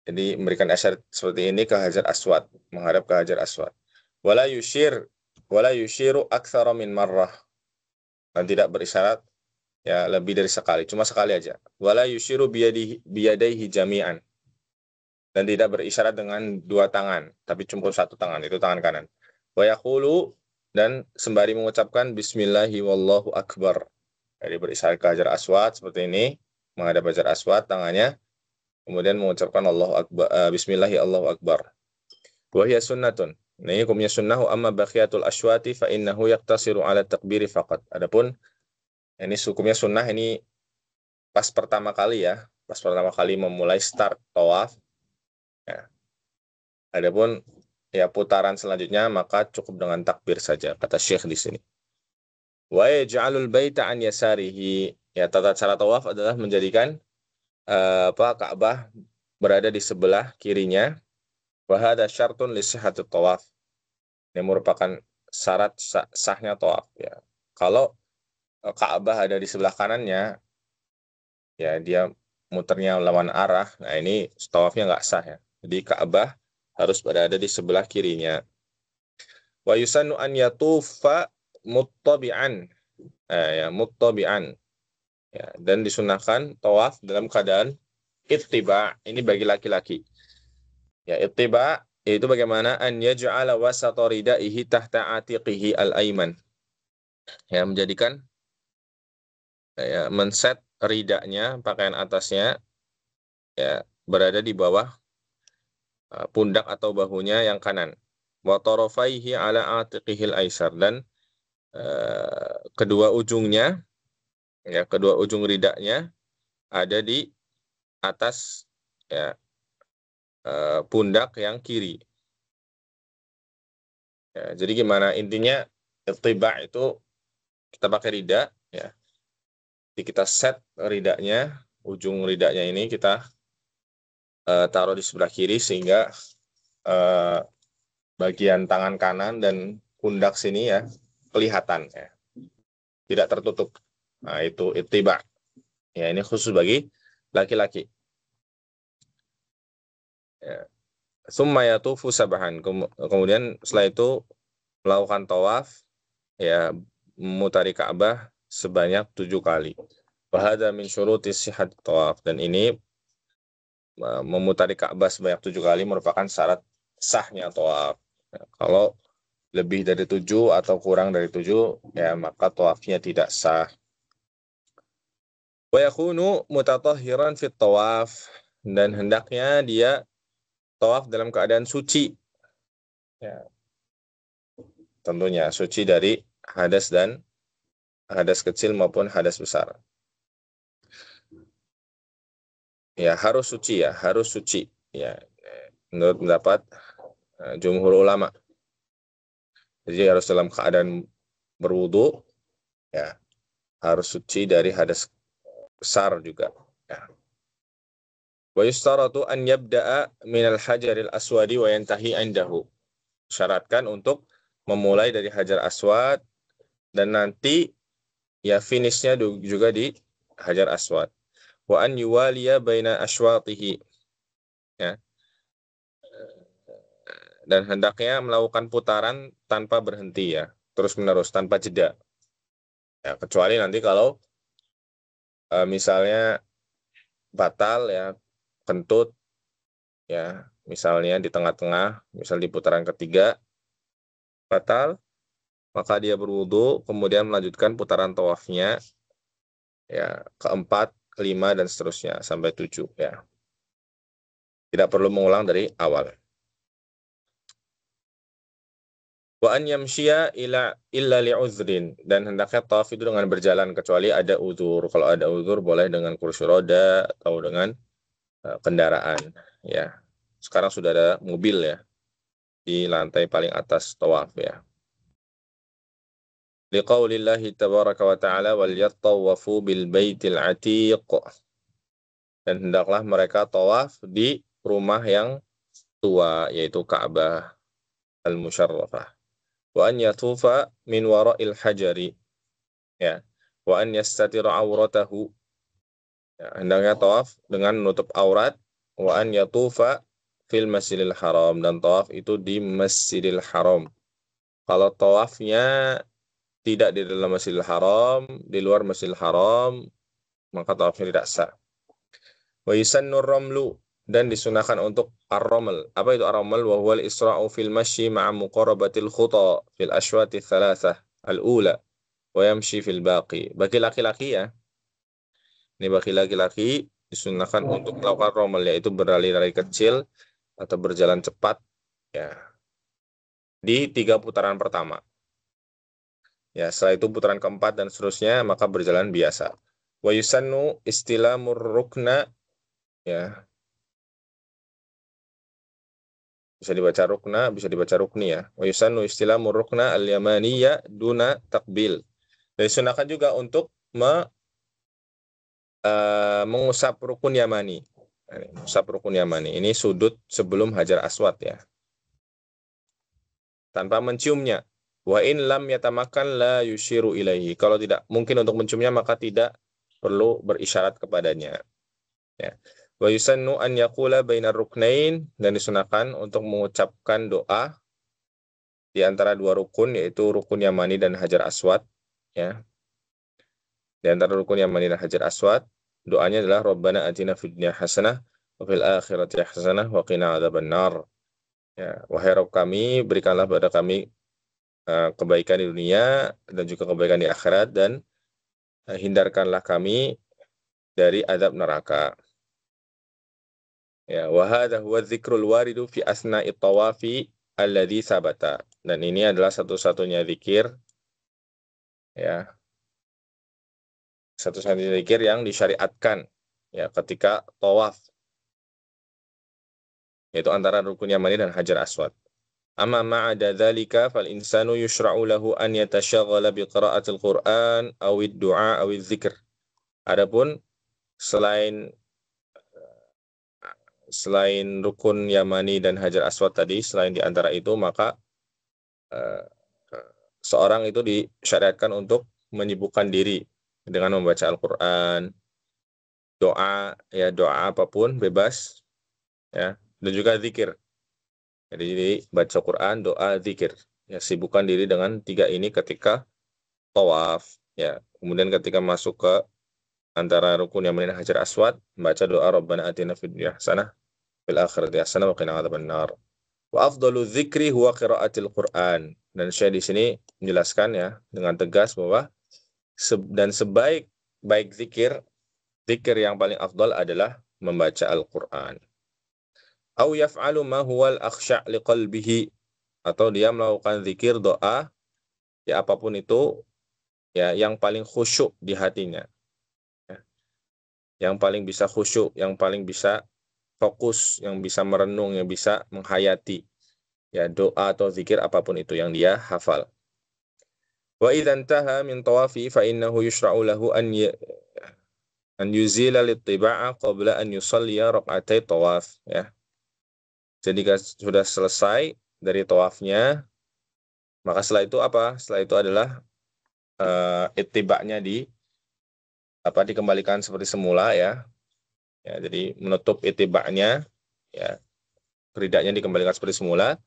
[SPEAKER 1] Jadi memberikan isyarat seperti ini ke Hajar Aswad, menghadap ke Hajar Aswad. Wala yushiru aktsara min marrah. Dan tidak berisyarat ya lebih dari sekali, cuma sekali aja. Wala yushiru biyadaihi jami'an. Dan tidak berisyarat dengan dua tangan, tapi cuma satu tangan, itu tangan kanan. Wa yaqulu, dan sembari mengucapkan bismillahi wallahu akbar. Jadi berisyarat ke Hajar Aswad seperti ini, menghadap Hajar Aswad tangannya, kemudian mengucapkan Allahu akbar, bismillahi Allahu akbar. Wa hiya sunnatun. Ini hukumnya sunnah, amma baqiyatul aswati fa innahu yaqtasiru ala takbiri faqat. Adapun ini hukumnya sunnah, ini pas pertama kali ya, pas pertama kali memulai start tawaf. Ya. Adapun ya putaran selanjutnya maka cukup dengan takbir saja, kata Syekh di sini. Wa yaj'alul baita an yasarihi. Ya, tata cara tawaf adalah menjadikan Ka'bah berada di sebelah kirinya. Wa hadza syartun li sihhatit tawaf. Ini merupakan syarat sahnya tawaf ya. Kalau Ka'bah ada di sebelah kanannya, ya dia muternya lawan arah, nah ini tawafnya nggak sah ya. Jadi Ka'bah harus berada di sebelah kirinya. Wa yusannu an yatufa muttabi'an. Ya, muttabi'an. Ya, dan disunahkan tawaf dalam keadaan ittiba. Ini bagi laki-laki. Ya, ittiba itu bagaimana an yaj'ala wasata ridaihi tahta atiqihi al-ayman. Ya, menjadikan ya, men-set ridanya, pakaian atasnya ya berada di bawah pundak atau bahunya yang kanan. Wa tarafaihi ala atiqihil aisar, dan kedua ujungnya ya, kedua ujung ridanya ada di atas ya pundak yang kiri. Ya, jadi gimana intinya, ittiba itu kita pakai rida ya. Jadi kita set ridanya, ujung ridanya ini kita taruh di sebelah kiri sehingga bagian tangan kanan dan pundak sini ya kelihatan ya. Tidak tertutup. Nah, itu ittiba. Ya, ini khusus bagi laki-laki. Ya. Summa yatufu sabahan. Kemudian setelah itu melakukan tawaf ya, memutari Ka'bah sebanyak 7 kali. Wa hadza min syurutis sihhat tawaf, dan ini memutari Ka'bah sebanyak 7 kali merupakan syarat sahnya tawaf. Ya, kalau lebih dari 7 atau kurang dari 7 ya maka tawafnya tidak sah. Wa yakunu mutatahhiran fit tawaf, dan hendaknya dia tawaf dalam keadaan suci. Ya. Tentunya suci dari hadas dan hadas kecil maupun hadas besar. Ya, harus suci ya, harus suci. Ya, menurut pendapat jumhur ulama. Jadi harus dalam keadaan berwudu, ya, harus suci dari hadas besar juga. Ya. Wa yustaratu an yabda'a minal hajaril aswadi wa yantahi indahu. Syaratkan untuk memulai dari Hajar Aswad dan nanti ya finishnya juga di Hajar Aswad. Wa an yuwaliya baina ashwatihi. Ya. Dan hendaknya melakukan putaran tanpa berhenti ya, terus menerus tanpa jeda. Ya, kecuali nanti kalau misalnya batal ya, kentut ya, misalnya di tengah-tengah, misal di putaran ketiga batal, maka dia berwudu kemudian melanjutkan putaran tawafnya ya, keempat, kelima dan seterusnya sampai 7 ya. Tidak perlu mengulang dari awal. Wa an yamshiya illa li'udhrin, dan hendaknya tawaf itu dengan berjalan kecuali ada uzur. Kalau ada uzur boleh dengan kursi roda atau dengan kendaraan ya. sekarang sudah ada mobil ya di lantai paling atas tawaf ya. Liqaulillahi tabaraka wa ta'ala wal yattawafu bil baitil atiq. Dan hendaklah mereka tawaf di rumah yang tua yaitu Ka'bah al-Musyarrafah. Wa an yatufa min wara'il hajari ya. Wa an yastatira auratahu. Ya, hendaknya tawaf dengan menutup aurat. Wa an yatufa fil Masjidil Haram, dan tawaf itu di Masjidil Haram. Kalau tawafnya tidak di dalam Masjidil Haram, di luar Masjidil Haram, maka tawafnya tidak sah. Wa yusannur ramlu, dan disunahkan untuk ar-ramal. Apa itu ar-ramal? Wa huwal isra'u fil masyi ma'a muqarabatil khuta fil ashwati thalathah al-ula wa yamshi fil baqi. Bagi laki-laki ya. Ini bagi laki-laki disunahkan untuk melakukan ramal, yaitu berlari-lari kecil atau berjalan cepat ya di 3 putaran pertama. Ya, setelah itu putaran keempat dan seterusnya maka berjalan biasa. Wa yusannu istilamur rukna ya. Bisa dibaca rukna, bisa dibaca rukni ya. Wa yusannu istilamur rukna al-yamaniyya duna takbil. Dan disunahkan juga untuk mengusap rukun Yamani. Mengusap rukun Yamani. Ini sudut sebelum Hajar Aswad ya. Tanpa menciumnya. Wa in lam yatamakan la yushiru ilaihi. Kalau tidak mungkin untuk menciumnya maka tidak perlu berisyarat kepadanya. Ya. Wa yusannu an yaqula bainar ruknain, dan disunahkan untuk mengucapkan doa di antara 2 rukun, yaitu rukun Yamani dan Hajar Aswad ya. Di antara rukun Yamani dan Hajar Aswad, doanya adalah Rabbana atina fid dunya hasanah wa fil akhirati hasanah wa qina adzabannar. Ya, wahai Rabb kami, berikanlah pada kami kebaikan di dunia dan juga kebaikan di akhirat, dan hindarkanlah kami dari azab neraka. Ya, wa hadha huwa dzikrul waridu fi asna'i tawafi alladhi sabata. Dan ini adalah satu-satunya zikir ya. Satu-satunya zikir yang disyariatkan ya ketika tawaf, yaitu antara rukun Yamani dan Hajar Aswad. Amma ma'ada dzalika fal insanu yushra'u lahu an yatashaghala bi qira'atil Qur'an aw ad-du'a aw adz-dzikr. Adapun selain rukun Yamani dan Hajar Aswad tadi, selain di antara itu, maka seorang itu disyariatkan untuk menyibukkan diri dengan membaca Al-Qur'an, doa ya, doa apapun bebas ya, dan juga zikir. Jadi baca Quran, doa, zikir. Ya, sibukkan diri dengan 3 ini ketika tawaf ya. Kemudian ketika masuk ke antara rukun Yamani dan Hajar Aswad, membaca doa Rabbana atina fid dunya hasanah fil akhirati hasanah wa qina adzabannar. Wa afdalu dzikri huwa qiraatil Quran. Dan saya di sini menjelaskan ya dengan tegas bahwa sebaik zikir yang paling afdal adalah membaca Al-Qur'an. Au yaf'alu ma huwal akhsya' liqalbihi, atau dia melakukan zikir, doa ya apapun itu ya yang paling khusyuk di hatinya ya. Yang paling bisa khusyuk, yang paling bisa fokus, yang bisa merenung, yang bisa menghayati ya doa atau zikir apapun itu yang dia hafal. Wa idza intaha min tawafi fa innahu yushra'u lahu an yuzila littiba'a qabla an yusalliya raq'atai tawaf ya. Jadi sudah selesai dari tawafnya, maka setelah itu apa? Setelah itu adalah ittiba'nya dikembalikan seperti semula ya. Ya, jadi menutup ittiba'nya ya, ridaknya dikembalikan seperti semula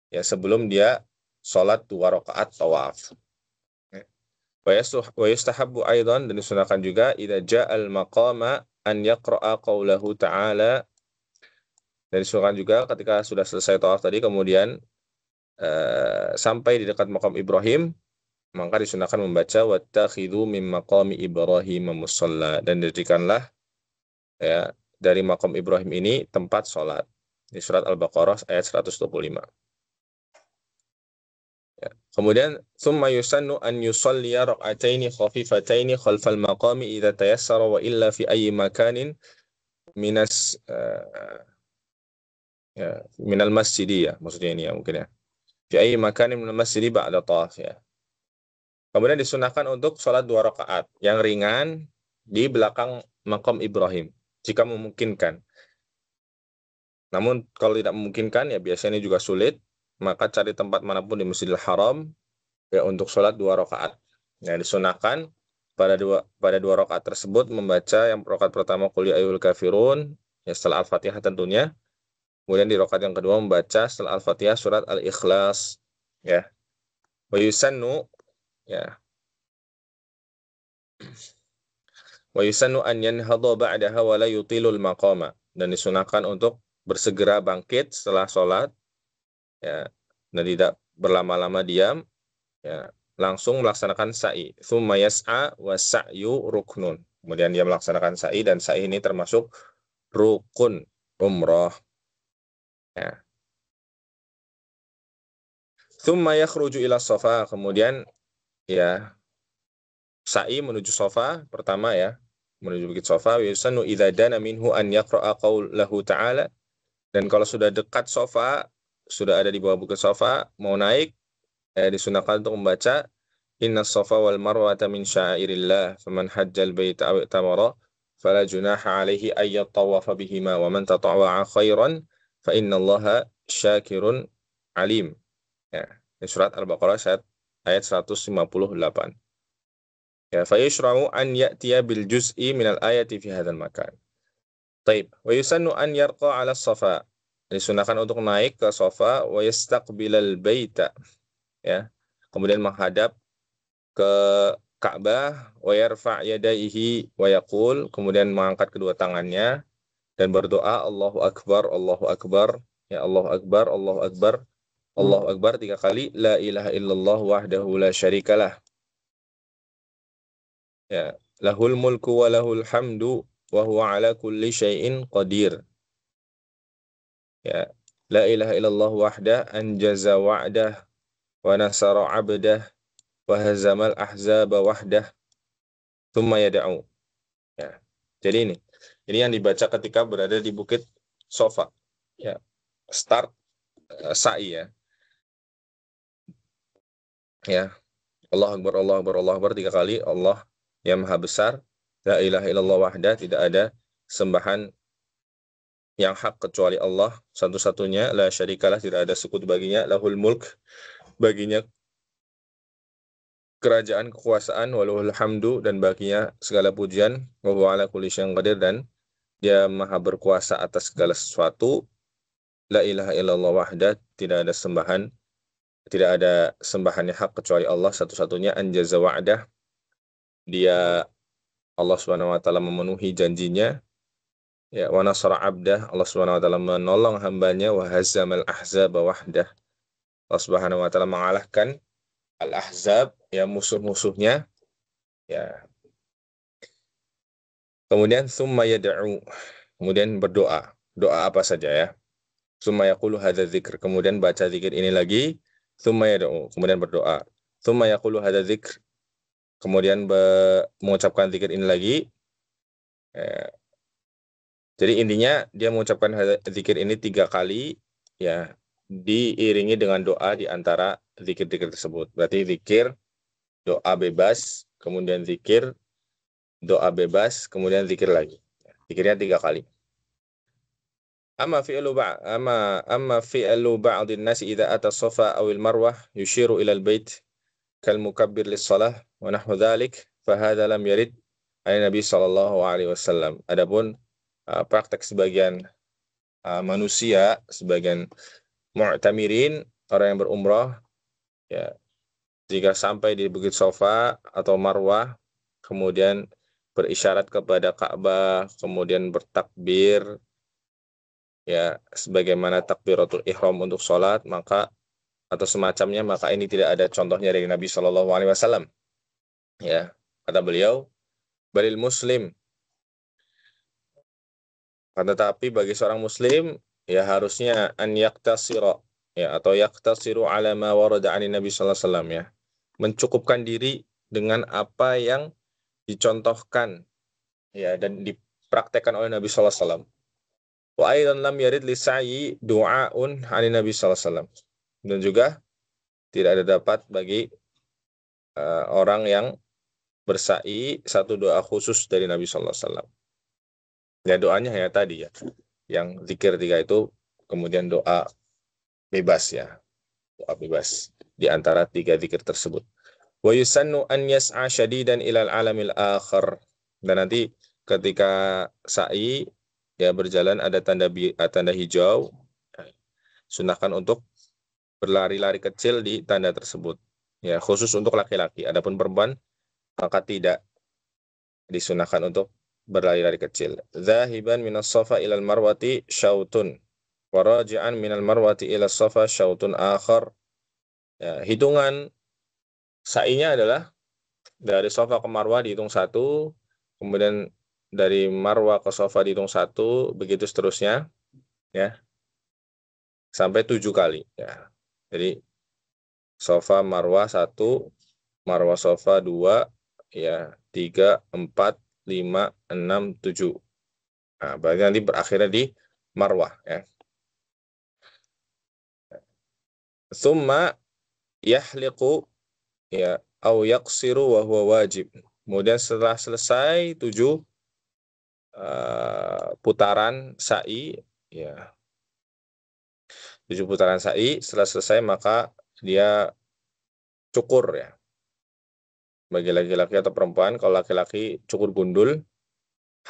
[SPEAKER 1] ya sebelum dia sholat 2 rakaat tawaf. Wa yustahabbu aidan, dan disunahkan juga idza ja'al maqama an yaqra'a qaulahu ta'ala. Dan disunahkan juga ketika sudah selesai tawaf tadi, kemudian sampai di dekat makam Ibrahim, maka disunahkan membaca wattakhidhu min maqami Ibrahim musalla, dan jadikanlah ya dari makam Ibrahim ini tempat sholat. Di surat Al-Baqarah ayat 125. Ya. Kemudian summa yusannu an yusalliya rak'ataini khafifataini khalfal maqami idza tayassara wa illa fi ayyi makanin minas Ya, minal masjidi ya, maksudnya ini ya mungkin ya. Fi ayyi makanin minal masjidi ba'da tawaf ya. Kemudian disunahkan untuk sholat 2 rakaat yang ringan di belakang makam Ibrahim jika memungkinkan. Namun kalau tidak memungkinkan ya biasanya ini juga sulit, maka cari tempat manapun di Masjidil Haram ya untuk sholat 2 rakaat. Ya disunahkan pada dua rakaat tersebut membaca yang rakaat pertama Qul ya ayyuhal kafirun ya setelah Al-Fatihah tentunya. Kemudian di rakaat yang kedua membaca setelah Al-Fatihah surat Al-Ikhlas ya. Wa yusannu ya. Wa yusannu an yanhadha ba'daha wa la yutilul maqama. Dan disunahkan untuk bersegera bangkit setelah sholat ya, dan tidak berlama-lama diam ya, langsung melaksanakan sa'i. Tsumma yas'a wa sa'yu ruknun. Kemudian dia melaksanakan sa'i dan sa'i ini termasuk rukun umroh ya. Tsumma yakhruju ila shafa, kemudian ya sa'i menuju shafa pertama ya, menuju bukit Shafa. Yusannu idza dana minhu an yaqra'a qaulahu ta'ala, dan kalau sudah dekat Shafa, sudah ada di bawah bukit Shafa, mau naik disunahkan untuk membaca inna safa wal marwata min syairillah faman hajjal baita aw i'tamara fala junaha alaihi ay yatawafa bihima wa man tatawwa'a khairan fa innallaha syakirun alim ya, di surat Al-Baqarah ayat 158 ya. Fa yushra'u an ya'tiya bil juz'i min al ayati fi hadzal makan. Taib. Wa yusannu an yarqa 'ala safa, disunahkan untuk naik ke Safa wa yastaqbilal baita ya, kemudian menghadap ke Ka'bah wa yarfa' yadayhi wa yaqul, kemudian mengangkat kedua tangannya dan berdoa Allahu akbar ya, Allahu akbar Allahu akbar Allahu akbar 3 kali, la ilaha illallah wahdahu la syarikalah ya, lahul mulku wa lahul hamdu wa huwa ala kulli syai'in qadir ya, la ilaha illallah wahdah anjaza wa'dah wa nasara 'abdah wa hazamal ahzaba wahdah thumma yad'u ya. Jadi ini yang dibaca ketika berada di bukit Shafa ya, start sa'i ya. Ya, Allah Akbar 3 kali, Allah yang maha besar, la ilaha illallah wahdah, tidak ada sembahan yang hak kecuali Allah satu-satunya, la syarikalah, tidak ada sekutu baginya, lahul mulk, baginya kerajaan kekuasaan, walahul hamdu, dan baginya segala pujian, wa huwa ala kulli syai'in qadir, dan dia maha berkuasa atas segala sesuatu, la ilaha illallah wahdah, tidak ada sembahan yang hak kecuali Allah satu-satunya, anjaza wa'dah, dia Allah Subhanahu wa taala memenuhi janjinya ya, wa nasara abdah, Allah Subhanahu wa taala menolong hambanya, wa hazamal ahzaba wahdah, Allah Subhanahu wa taala mengalahkan al-ahzab ya, musuh-musuhnya ya. Kemudian summa yad'u, kemudian berdoa. Doa apa saja ya? Summa yaqulu hadza dzikr, kemudian baca zikir ini lagi. Summa yad'u, kemudian berdoa. Summa yaqulu hadza dzikr, kemudian mengucapkan zikir ini lagi. Jadi intinya dia mengucapkan zikir ini 3 kali ya, diiringi dengan doa di antara zikir-zikir tersebut. Berarti zikir, doa bebas, kemudian zikir, doa bebas, kemudian zikir lagi. Zikirnya 3 kali. Amma fi'lu ba'dhin nasi idza ata as-safa aw al-marwah yushiru ila al-bait kal mukabbir lis-shalah wa nahwu dzalik fa hadza lam yarid an Nabi sallallahu alaihi wasallam. Adapun praktek sebagian manusia, sebagian mu'tamirin, orang yang berumrah ya, jika sampai di Bukit Shafa atau Marwah kemudian berisyarat kepada Ka'bah, kemudian bertakbir ya sebagaimana takbiratul ihram untuk sholat, maka atau semacamnya, maka ini tidak ada contohnya dari Nabi Shallallahu alaihi wasallam ya. Kata beliau, balil muslim, tetapi bagi seorang muslim ya harusnya an yaktasira ya, atau yaktasiru ala ma warada 'ani Nabi sallallahu alaihi wasallam ya, mencukupkan diri dengan apa yang dicontohkan ya dan dipraktekkan oleh Nabi sallallahu alaihi wasallam. Wa aidan lam yarid li sa'yi du'aun 'ani Nabi sallallahu alaihi wasallam. Dan juga tidak ada dapat bagi orang yang bersa'i satu doa khusus dari Nabi sallallahu alaihi wasallam. Ya doanya ya tadi ya. Yang zikir 3 itu kemudian doa bebas ya. Doa bebas di antara 3 zikir tersebut. Wa yusannu an yas'a syadidan ilal alamil akhir. Dan nanti ketika sa'i ya berjalan ada tanda hijau, sunahkan untuk berlari-lari kecil di tanda tersebut. Ya, khusus untuk laki-laki. Adapun perempuan maka tidak disunahkan untuk berlari-lari kecil. Zahiban minas safa ilal marwati syautun. Wa raji'an minal marwati ilal safa syautun akhar. Ya, hitungan sa'inya adalah dari Safa ke Marwah dihitung 1, kemudian dari Marwah ke Safa dihitung 1, begitu seterusnya, ya, sampai 7 kali. Ya. Jadi Safa Marwah 1, Marwah Safa 2, ya 3, 4, 5, 6, 7. Nah, berarti nanti berakhirnya di Marwah. Ya. Summa yahliqu ya au yaqsiru wa huwa wajib. Kemudian setelah selesai 7 putaran sa'i, ya 7 putaran sa'i, setelah selesai maka dia cukur ya. Bagi laki-laki atau perempuan, kalau laki-laki cukur gundul,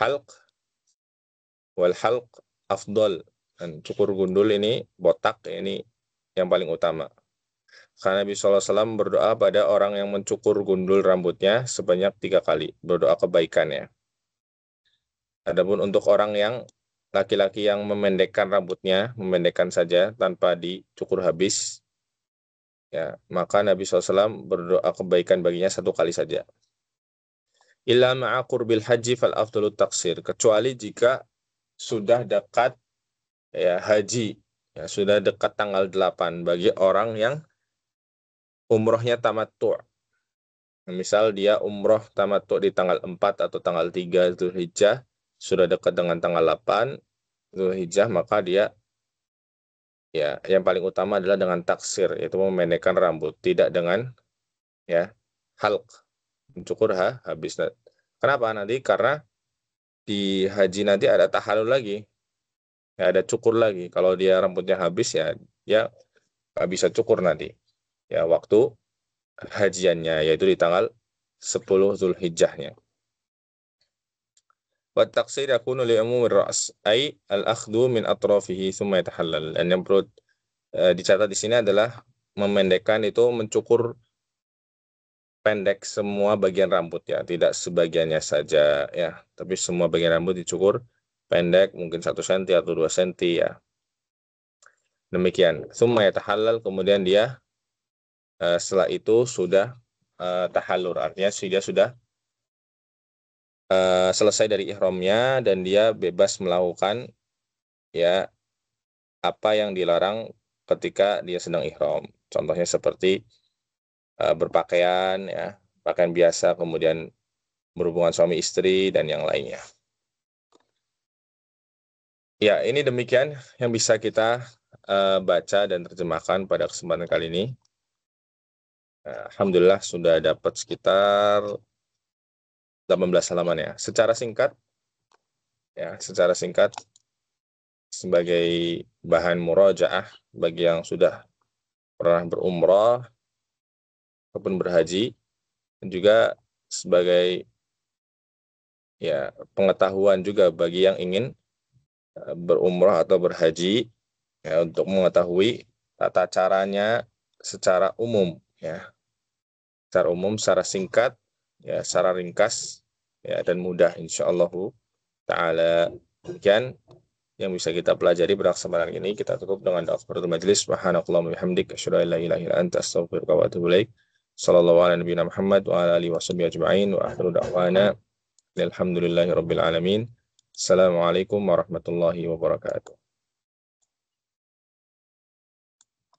[SPEAKER 1] halq, wal halq afdol. Dan cukur gundul ini botak, ini yang paling utama. Karena Nabi SAW berdoa pada orang yang mencukur gundul rambutnya sebanyak 3 kali. Berdoa kebaikan ya. Adapun untuk orang yang laki-laki yang memendekkan rambutnya, memendekkan saja tanpa dicukur habis, ya, maka Nabi SAW berdoa kebaikan baginya 1 kali saja. Illa ma'a qurbil haji fal afdalu taksir. Kecuali jika sudah dekat ya haji, ya, sudah dekat tanggal 8 bagi orang yang umrohnya tamattu'. Misal dia umroh tamattu' di tanggal 4 atau tanggal 3 Zulhijjah, sudah dekat dengan tanggal 8 Zulhijjah, maka dia ya yang paling utama adalah dengan taksir, yaitu memendekkan rambut, tidak dengan ya halq, mencukur habis. Kenapa nanti? Karena di haji nanti ada tahallul lagi, ya, ada cukur lagi. Kalau dia rambutnya habis ya dia nggak bisa cukur nanti. Ya waktu hajiannya, yaitu di tanggal 10 Zulhijjahnya. Wa taksir yakunu li umumir ra's, ay al-akhdhu min atrafihi tsumma yatahallal. Dan yang perlu dicatat di sini adalah memendekkan itu mencukur pendek semua bagian rambut ya, tidak sebagiannya saja ya, tapi semua bagian rambut dicukur pendek, mungkin 1 cm atau 2 cm ya. Demikian. Tsumma yatahallal, kemudian dia setelah itu sudah tahallur, artinya dia sudah selesai dari ihramnya dan dia bebas melakukan ya apa yang dilarang ketika dia sedang ihram. Contohnya seperti berpakaian ya, pakaian biasa, kemudian berhubungan suami istri dan yang lainnya. Ya, ini demikian yang bisa kita baca dan terjemahkan pada kesempatan kali ini. Alhamdulillah sudah dapat sekitar 18 halaman ya. Secara singkat sebagai bahan murajaah bagi yang sudah pernah berumrah ataupun berhaji, dan juga sebagai ya pengetahuan juga bagi yang ingin berumrah atau berhaji ya, untuk mengetahui tata caranya secara umum ya. Secara umum, secara singkat ya, secara ringkas ya, dan mudah insyaallah taala. Demikian yang bisa kita pelajari pada kesempatan ini. Kita tutup dengan doa kafaratul majelis. Subhanakallahumma bihamdika asyhadu an la ilaha illa anta astaghfiruka wa atubu ilaik. Shallallahu ala nabiyina Muhammad wa ala alihi washabihi ajma'in wa akhiru da'wana alhamdulillahi rabbil alamin. Assalamualaikum warahmatullahi wabarakatuh.